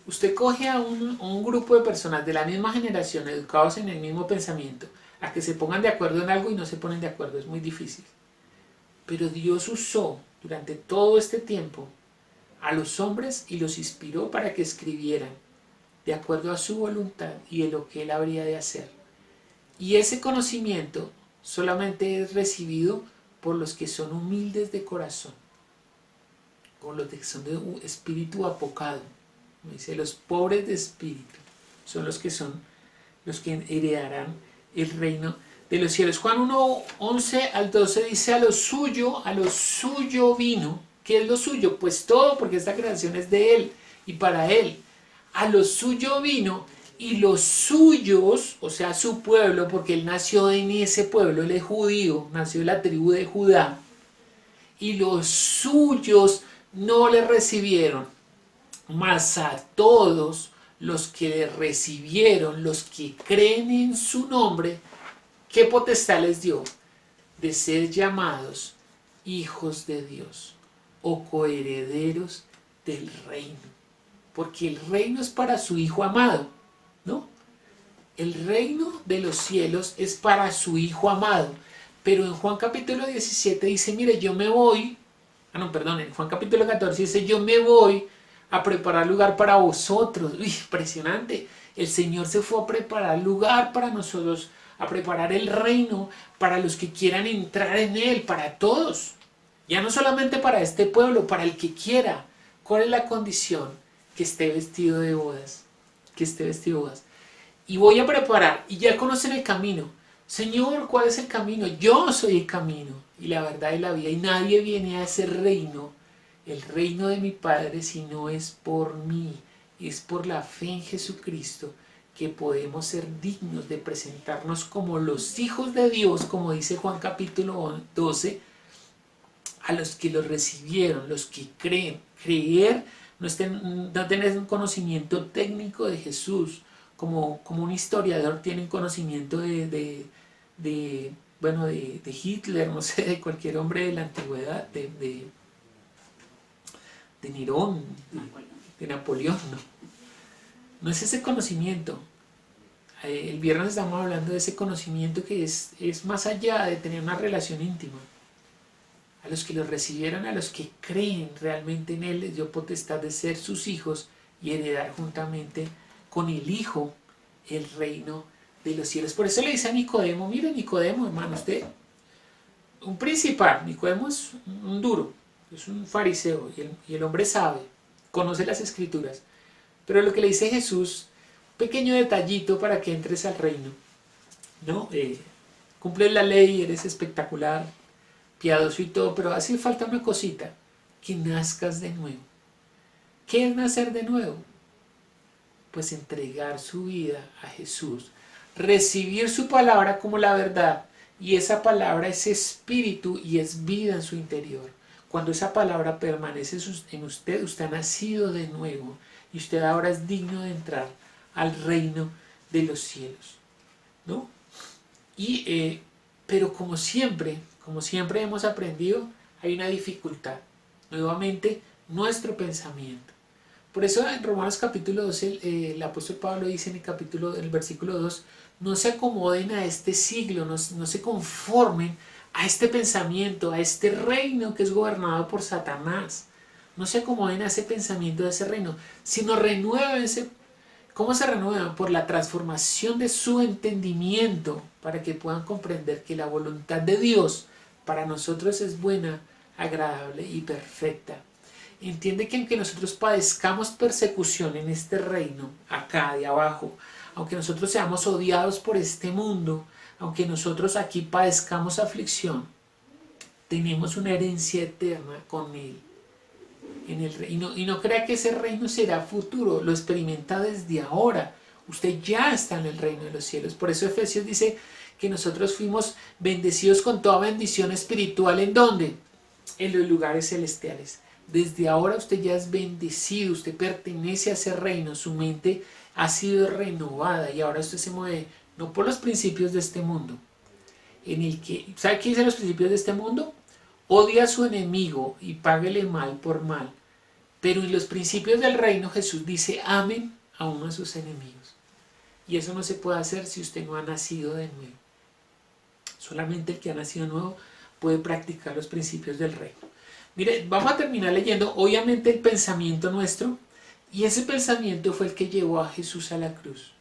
Speaker 5: usted coge a un grupo de personas de la misma generación, educados en el mismo pensamiento, a que se pongan de acuerdo en algo y no se ponen de acuerdo, es muy difícil. Pero Dios usó durante todo este tiempo a los hombres y los inspiró para que escribieran de acuerdo a su voluntad y de lo que Él habría de hacer. Y ese conocimiento solamente es recibido por los que son humildes de corazón, por los que son de un espíritu apocado. Como dice, los pobres de espíritu son los que heredarán el reino de los cielos. Juan 1, 11 al 12 dice: a lo suyo vino. ¿Qué es lo suyo? Pues todo, porque esta creación es de Él y para Él. A lo suyo vino y los suyos, o sea su pueblo, porque Él nació en ese pueblo, Él es judío, nació en la tribu de Judá, y los suyos no le recibieron. Mas a todos los que le recibieron, los que creen en su nombre, ¿qué potestad les dio? De ser llamados hijos de Dios o coherederos del reino. Porque el reino es para su Hijo amado, ¿no? El reino de los cielos es para su Hijo amado. Pero en Juan capítulo 17 dice, mire, yo me voy, en Juan capítulo 14 dice, yo me voy a preparar lugar para vosotros. Uy, impresionante. El Señor se fue a preparar lugar para nosotros, a preparar el reino para los que quieran entrar en Él, para todos. Ya no solamente para este pueblo, para el que quiera. ¿Cuál es la condición? Que esté vestido de bodas. Que esté vestido de bodas. Y voy a preparar, y ya conocen el camino. Señor, ¿cuál es el camino? Yo soy el camino, y la verdad y la vida. Y nadie viene a ese reino, el reino de mi Padre, si no es por mí. Es por la fe en Jesucristo que podemos ser dignos de presentarnos como los hijos de Dios, como dice Juan capítulo 12, a los que los recibieron, los que creen. Creer no tener un conocimiento técnico de Jesús, como un historiador tiene un conocimiento de Hitler, no sé, de cualquier hombre de la antigüedad, de Nerón, de Napoleón, ¿no? No es ese conocimiento. El viernes estamos hablando de ese conocimiento que es más allá de tener una relación íntima. A los que los recibieron, a los que creen realmente en Él, les dio potestad de ser sus hijos y heredar juntamente con el Hijo el reino de los cielos. Por eso le dice a Nicodemo, mire Nicodemo, hermano, usted, un principal, Nicodemo es un duro, es un fariseo y el hombre sabe, conoce las escrituras. Pero lo que le dice Jesús, pequeño detallito para que entres al reino, ¿no? Cumples la ley, eres espectacular, piadoso y todo, pero hace falta una cosita, que nazcas de nuevo. ¿Qué es nacer de nuevo? Pues entregar su vida a Jesús, recibir su palabra como la verdad, y esa palabra es espíritu y es vida en su interior. Cuando esa palabra permanece en usted, usted ha nacido de nuevo y usted ahora es digno de entrar al reino de los cielos, ¿no? Pero como siempre hemos aprendido, hay una dificultad. Nuevamente, nuestro pensamiento. Por eso en Romanos capítulo 12 el apóstol Pablo dice en el versículo 2, no se acomoden a este siglo, no se conformen a este pensamiento, a este reino que es gobernado por Satanás. No se acomoden a ese pensamiento de ese reino, sino renuévense. ¿Cómo se renuevan? Por la transformación de su entendimiento, para que puedan comprender que la voluntad de Dios para nosotros es buena, agradable y perfecta. Entiende que aunque nosotros padezcamos persecución en este reino, acá de abajo, aunque nosotros seamos odiados por este mundo, aunque nosotros aquí padezcamos aflicción, tenemos una herencia eterna con Él. En el reino, y no crea que ese reino será futuro, lo experimenta desde ahora. Usted ya está en el reino de los cielos. Por eso Efesios dice que nosotros fuimos bendecidos con toda bendición espiritual. ¿En dónde? En los lugares celestiales. Desde ahora usted ya es bendecido, usted pertenece a ese reino, su mente ha sido renovada y ahora usted se mueve no por los principios de este mundo, en el que, ¿sabe qué dicen los principios de este mundo? Odia a su enemigo y páguele mal por mal. Pero en los principios del reino Jesús dice, amen a uno de sus enemigos. Y eso no se puede hacer si usted no ha nacido de nuevo. Solamente el que ha nacido de nuevo puede practicar los principios del reino. Mire, vamos a terminar leyendo obviamente el pensamiento nuestro. Y ese pensamiento fue el que llevó a Jesús a la cruz.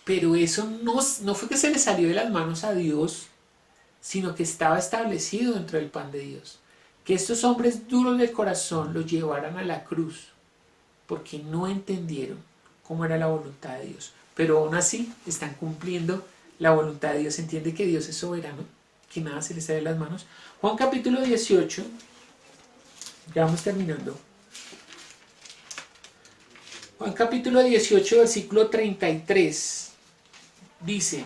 Speaker 5: Pero eso no fue que se le salió de las manos a Dios, sino que estaba establecido dentro del pan de Dios. Que estos hombres duros de corazón los llevaran a la cruz, porque no entendieron cómo era la voluntad de Dios. Pero aún así están cumpliendo la voluntad de Dios. Entiende que Dios es soberano, que nada se les sale de las manos. Juan capítulo 18, ya vamos terminando. Juan capítulo 18, versículo 33, dice,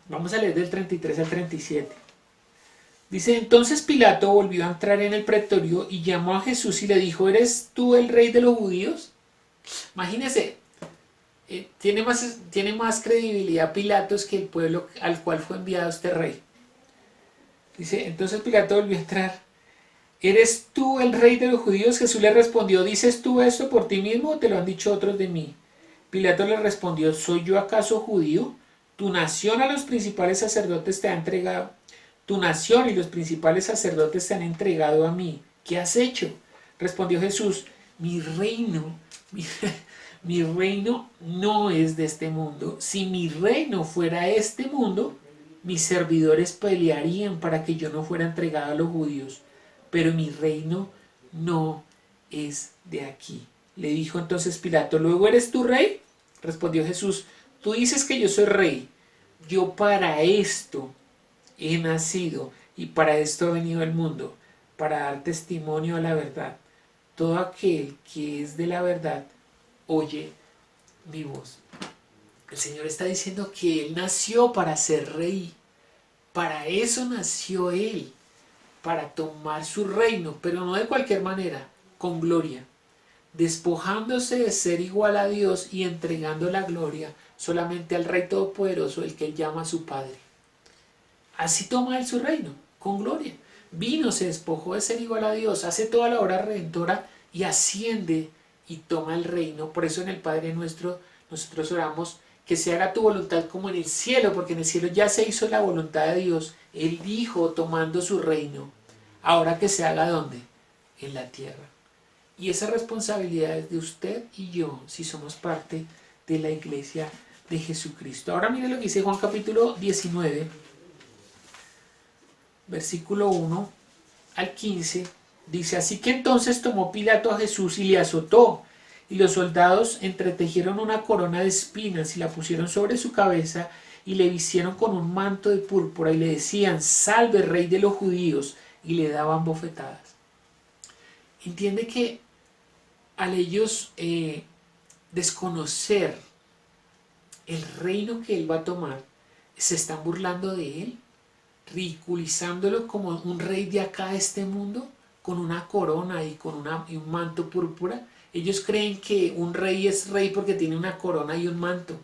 Speaker 5: vamos a leer del 33 al 37. Dice, entonces Pilato volvió a entrar en el pretorio y llamó a Jesús y le dijo, ¿eres tú el rey de los judíos? Imagínense, tiene más credibilidad Pilatos que el pueblo al cual fue enviado este rey. Dice, entonces Pilato volvió a entrar. ¿Eres tú el rey de los judíos? Jesús le respondió, ¿dices tú esto por ti mismo o te lo han dicho otros de mí? Pilato le respondió, ¿soy yo acaso judío? Tu nación a los principales sacerdotes te ha entregado. Tu nación y los principales sacerdotes te han entregado a mí. ¿Qué has hecho? Respondió Jesús, mi reino no es de este mundo. Si mi reino fuera este mundo, mis servidores pelearían para que yo no fuera entregado a los judíos. Pero mi reino no es de aquí. Le dijo entonces Pilato, ¿luego eres tú rey? Respondió Jesús, tú dices que yo soy rey. Yo para esto he nacido y para esto he venido al mundo, para dar testimonio a la verdad. Todo aquel que es de la verdad oye mi voz. El Señor está diciendo que Él nació para ser rey. Para eso nació Él, para tomar su reino, pero no de cualquier manera, con gloria. despojándose de ser igual a Dios y entregando la gloria solamente al Rey Todopoderoso, el que él llama su Padre. Así toma él su reino, con gloria. Vino, se despojó de ser igual a Dios, hace toda la obra redentora y asciende y toma el reino. Por eso en el Padre Nuestro nosotros oramos que se haga tu voluntad como en el cielo, porque en el cielo ya se hizo la voluntad de Dios, el Hijo tomando su reino. Ahora que se haga ¿dónde? En la tierra. Y esa responsabilidad es de usted y yo, si somos parte de la iglesia de Jesucristo. Ahora mire lo que dice Juan capítulo 19, versículo 1 al 15. Dice, así que entonces tomó Pilato a Jesús y le azotó, y los soldados entretejieron una corona de espinas y la pusieron sobre su cabeza y le vistieron con un manto de púrpura y le decían, salve Rey de los judíos, y le daban bofetadas. Entiende que al ellos desconocer el reino que él va a tomar, se están burlando de él, ridiculizándolo como un rey de acá de este mundo, con una corona y con un manto púrpura. Ellos creen que un rey es rey porque tiene una corona y un manto.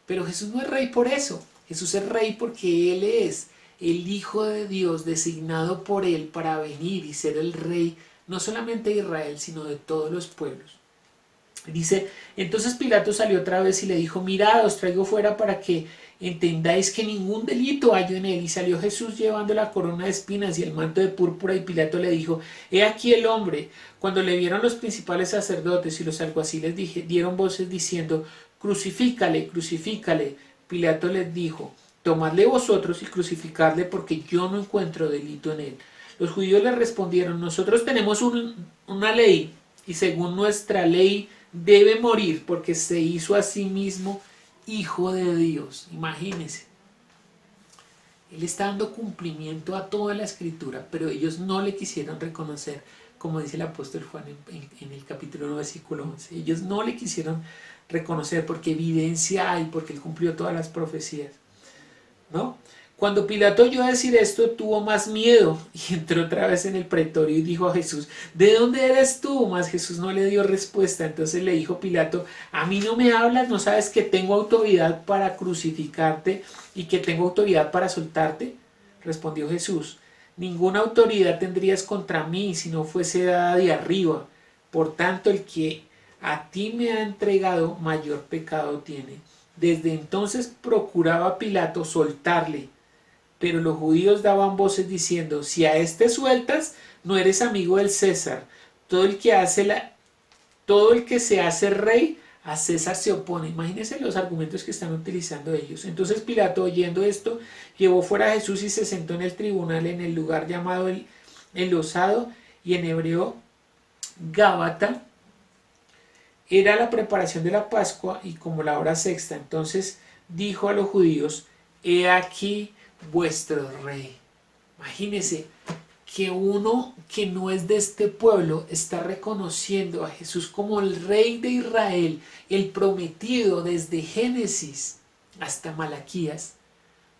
Speaker 5: Pero Jesús no es rey por eso. Jesús es rey porque Él es el Hijo de Dios designado por Él para venir y ser el rey no solamente de Israel, sino de todos los pueblos. Dice, entonces Pilato salió otra vez y le dijo, mirad, os traigo fuera para que entendáis que ningún delito hallo en él. Y salió Jesús llevando la corona de espinas y el manto de púrpura, y Pilato le dijo, he aquí el hombre. Cuando le vieron los principales sacerdotes y los alguaciles dieron voces diciendo, crucifícale, crucifícale. Pilato les dijo, tomadle vosotros y crucificadle, porque yo no encuentro delito en él. Los judíos le respondieron, nosotros tenemos una ley, y según nuestra ley debe morir, porque se hizo a sí mismo Hijo de Dios. Imagínense. Él está dando cumplimiento a toda la escritura, pero ellos no le quisieron reconocer, como dice el apóstol Juan en el capítulo 9, versículo 11. Ellos no le quisieron reconocer porque evidencia hay, porque él cumplió todas las profecías, ¿no? Cuando Pilato oyó decir esto, tuvo más miedo y entró otra vez en el pretorio y dijo a Jesús, ¿de dónde eres tú? Mas Jesús no le dio respuesta. Entonces le dijo Pilato, ¿a mí no me hablas? ¿No sabes que tengo autoridad para crucificarte y que tengo autoridad para soltarte? Respondió Jesús, ninguna autoridad tendrías contra mí si no fuese dada de arriba. Por tanto, el que a ti me ha entregado, mayor pecado tiene. Desde entonces procuraba Pilato soltarle, pero los judíos daban voces diciendo, si a este sueltas, no eres amigo del César. Todo el que se hace rey, a César se opone. Imagínense los argumentos que están utilizando ellos. Entonces Pilato, oyendo esto, llevó fuera a Jesús y se sentó en el tribunal en el lugar llamado el Losado, y en hebreo Gábata. Era la preparación de la Pascua y como la hora sexta. Entonces dijo a los judíos, he aquí vuestro rey. Imagínense que uno que no es de este pueblo está reconociendo a Jesús como el rey de Israel, el prometido desde Génesis hasta Malaquías.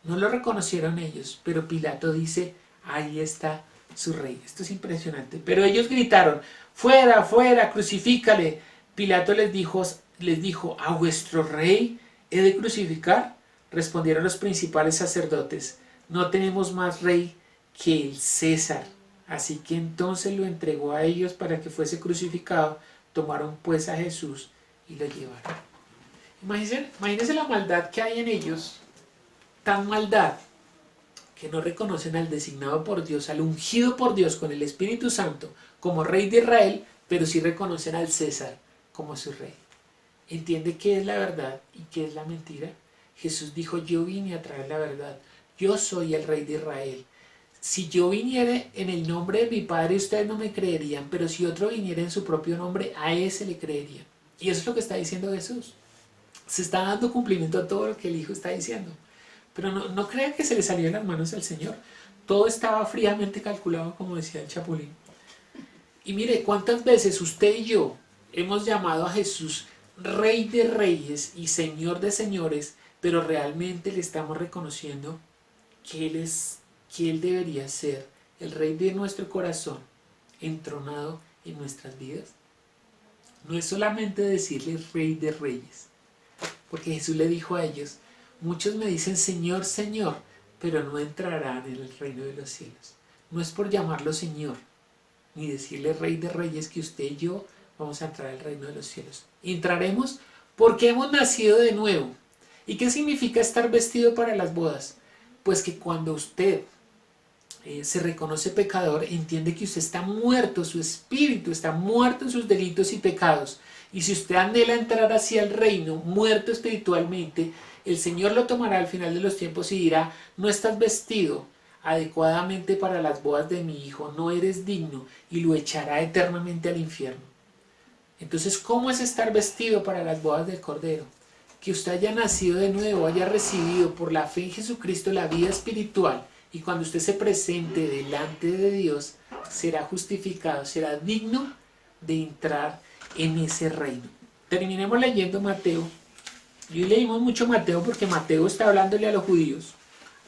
Speaker 5: No lo reconocieron ellos, pero Pilato dice, ahí está su rey. Esto es impresionante. Pero ellos gritaron, fuera, fuera, crucifícale. Pilato les dijo, ¿a vuestro rey he de crucificar? Respondieron los principales sacerdotes, no tenemos más rey que el César. Así que entonces lo entregó a ellos para que fuese crucificado. Tomaron pues a Jesús y lo llevaron. Imagínense la maldad que hay en ellos, tan maldad, que no reconocen al designado por Dios, al ungido por Dios con el Espíritu Santo como rey de Israel, pero sí reconocen al César como su rey. ¿Entiende qué es la verdad y qué es la mentira? Jesús dijo, yo vine a traer la verdad. Yo soy el rey de Israel. Si yo viniera en el nombre de mi Padre, ustedes no me creerían, pero si otro viniera en su propio nombre, a ese le creerían. Y eso es lo que está diciendo Jesús. Se está dando cumplimiento a todo lo que el Hijo está diciendo. Pero no crean que se le salió de las manos al Señor. Todo estaba fríamente calculado, como decía el Chapulín. Y mire, ¿cuántas veces usted y yo hemos llamado a Jesús Rey de Reyes y Señor de Señores, pero realmente le estamos reconociendo que Él debería ser el Rey de nuestro corazón, entronado en nuestras vidas? no es solamente decirle Rey de Reyes, porque Jesús le dijo a ellos, muchos me dicen Señor, Señor, pero no entrarán en el reino de los cielos. No es por llamarlo Señor, ni decirle Rey de Reyes que usted y yo vamos a entrar al reino de los cielos. Entraremos porque hemos nacido de nuevo. ¿Y qué significa estar vestido para las bodas? Pues que cuando usted se reconoce pecador, entiende que usted está muerto, su espíritu está muerto en sus delitos y pecados. Y si usted anhela entrar hacia el reino, muerto espiritualmente, el Señor lo tomará al final de los tiempos y dirá, no estás vestido adecuadamente para las bodas de mi hijo, no eres digno, y lo echará eternamente al infierno. Entonces, ¿cómo es estar vestido para las bodas del Cordero? Que usted haya nacido de nuevo, haya recibido por la fe en Jesucristo la vida espiritual, y cuando usted se presente delante de Dios, será justificado, será digno de entrar en ese reino. Terminemos leyendo Mateo. Y hoy leímos mucho Mateo porque Mateo está hablándole a los judíos,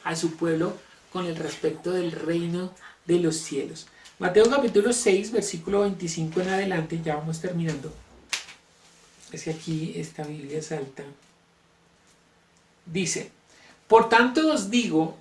Speaker 5: a su pueblo, con el respecto del reino de los cielos. Mateo capítulo 6, versículo 25 en adelante, ya vamos terminando. Es que aquí esta Biblia salta. Dice, por tanto os digo,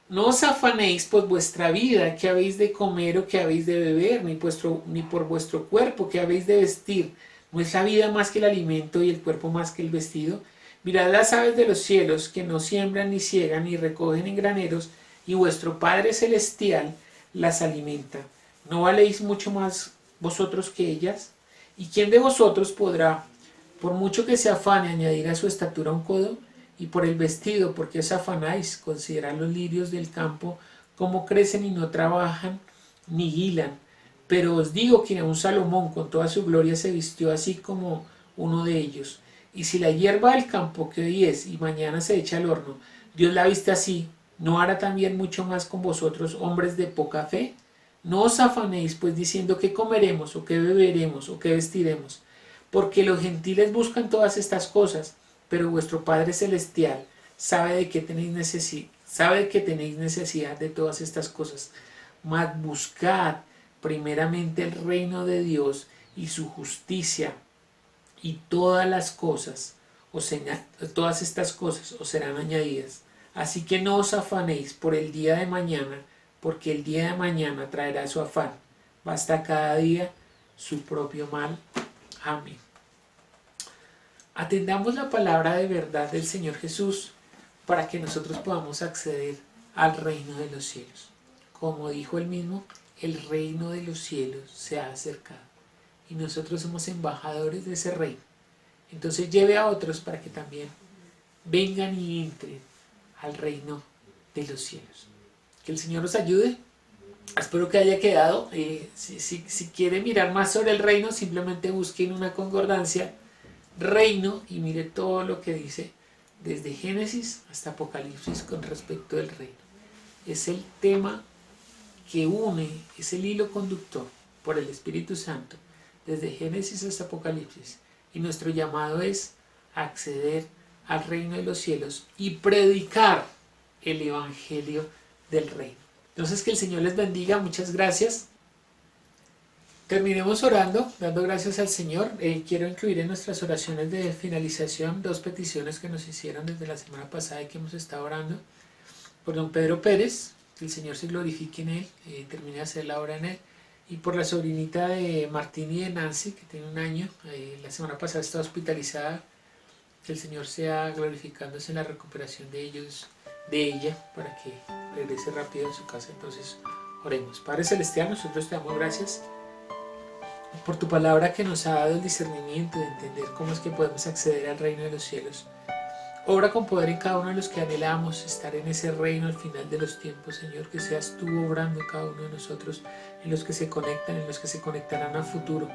Speaker 5: no os afanéis por vuestra vida, que habéis de comer o que habéis de beber, ni por vuestro cuerpo, que habéis de vestir. ¿No es la vida más que el alimento y el cuerpo más que el vestido? Mirad las aves de los cielos, que no siembran ni ciegan ni recogen en graneros, y vuestro Padre Celestial las alimenta. ¿No valéis mucho más vosotros que ellas? ¿Y quién de vosotros podrá, por mucho que se afane, añadir a su estatura un codo? Y por el vestido, ¿por qué os afanáis? Considerad los lirios del campo, cómo crecen y no trabajan ni hilan. Pero os digo que aun Salomón con toda su gloria se vistió así como uno de ellos. Y si la hierba del campo que hoy es y mañana se echa al horno, Dios la viste así, ¿no hará también mucho más con vosotros, hombres de poca fe? No os afanéis pues diciendo qué comeremos, o qué beberemos, o qué vestiremos, porque los gentiles buscan todas estas cosas, pero vuestro Padre Celestial sabe de que tenéis necesidad de todas estas cosas. Mas buscad primeramente el reino de Dios y su justicia, y todas estas cosas os serán añadidas. Así que no os afanéis por el día de mañana, porque el día de mañana traerá su afán. Basta cada día su propio mal. Amén. Atendamos la palabra de verdad del Señor Jesús para que nosotros podamos acceder al reino de los cielos. Como dijo él mismo, el reino de los cielos se ha acercado y nosotros somos embajadores de ese reino. Entonces lleve a otros para que también vengan y entren al reino de los cielos. Que el Señor nos ayude. Espero que haya quedado. Si quiere mirar más sobre el reino, simplemente busquen una concordancia reino y mire todo lo que dice desde Génesis hasta Apocalipsis con respecto del reino. Es el tema que une, es el hilo conductor por el Espíritu Santo desde Génesis hasta Apocalipsis, y nuestro llamado es acceder al reino de los cielos y predicar el evangelio del reino. Entonces, que el Señor les bendiga. Muchas gracias. Terminemos orando, dando gracias al Señor. Quiero incluir en nuestras oraciones de finalización 2 peticiones que nos hicieron desde la semana pasada y que hemos estado orando. Por don Pedro Pérez, que el Señor se glorifique en él, termine de hacer la obra en él. Y por la sobrinita de Martín y de Nancy, que tiene 1 año, la semana pasada está hospitalizada, que el Señor sea glorificándose en la recuperación de ella, para que regrese rápido a su casa. Entonces, oremos. Padre Celestial, nosotros te damos gracias por tu palabra que nos ha dado el discernimiento de entender cómo es que podemos acceder al reino de los cielos. Obra con poder en cada uno de los que anhelamos estar en ese reino al final de los tiempos, Señor, que seas tú obrando en cada uno de nosotros, en los que se conectan, en los que se conectarán a futuro,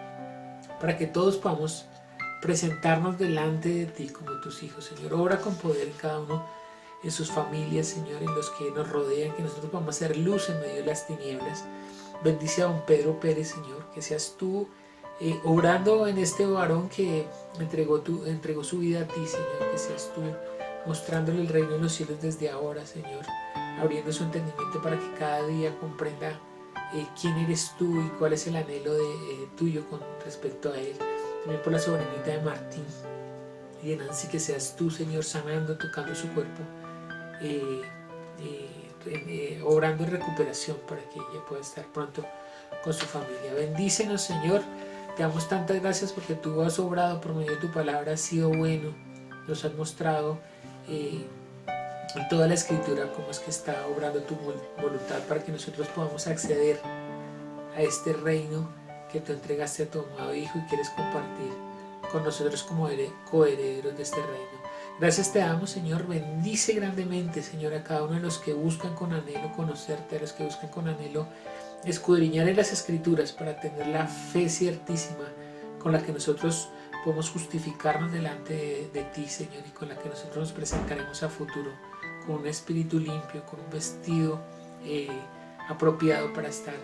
Speaker 5: para que todos podamos presentarnos delante de ti como tus hijos, Señor. Obra con poder en cada uno, en sus familias, Señor, en los que nos rodean, que nosotros podamos ser luz en medio de las tinieblas. Bendice a don Pedro Pérez, Señor, que seas tú obrando en este varón que entregó su vida a ti, Señor, que seas tú mostrándole el reino de los cielos desde ahora, Señor, abriendo su entendimiento para que cada día comprenda quién eres tú y cuál es el anhelo tuyo con respecto a él. también por la sobrinita de Martín y de Nancy, que seas tú, Señor, sanando, tocando su cuerpo, obrando en recuperación para que ella pueda estar pronto con su familia. Bendícenos, Señor. Te damos tantas gracias porque tú has obrado por medio de tu palabra, has sido bueno, nos has mostrado en toda la escritura cómo es que está obrando tu voluntad para que nosotros podamos acceder a este reino que tú entregaste a tu amado Hijo y quieres compartir con nosotros como coherederos de este reino. Gracias te damos, Señor. Bendice grandemente, Señor, a cada uno de los que buscan con anhelo conocerte, a los que buscan con anhelo escudriñar en las escrituras para tener la fe ciertísima con la que nosotros podemos justificarnos delante de ti, Señor, y con la que nosotros nos presentaremos a futuro con un espíritu limpio, con un vestido apropiado para estar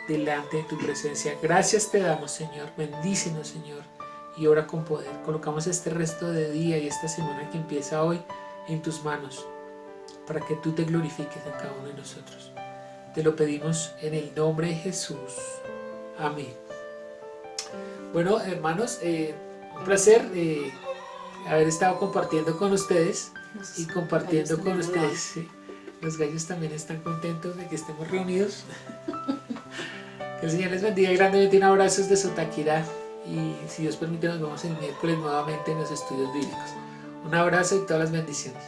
Speaker 5: delante de tu presencia. Gracias te damos, Señor. Bendícenos, Señor, y obra con poder. Colocamos este resto de día y esta semana que empieza hoy en tus manos para que tú te glorifiques en cada uno de nosotros. Te lo pedimos en el nombre de Jesús. Amén. Bueno, hermanos, un placer haber estado compartiendo con ustedes y compartiendo con ustedes. Sí. Los gallos también están contentos de que estemos reunidos. Que el Señor les bendiga grandemente. Un abrazo desde Sotaquirá. Y si Dios permite, nos vemos el miércoles nuevamente en los estudios bíblicos. Un abrazo y todas las bendiciones.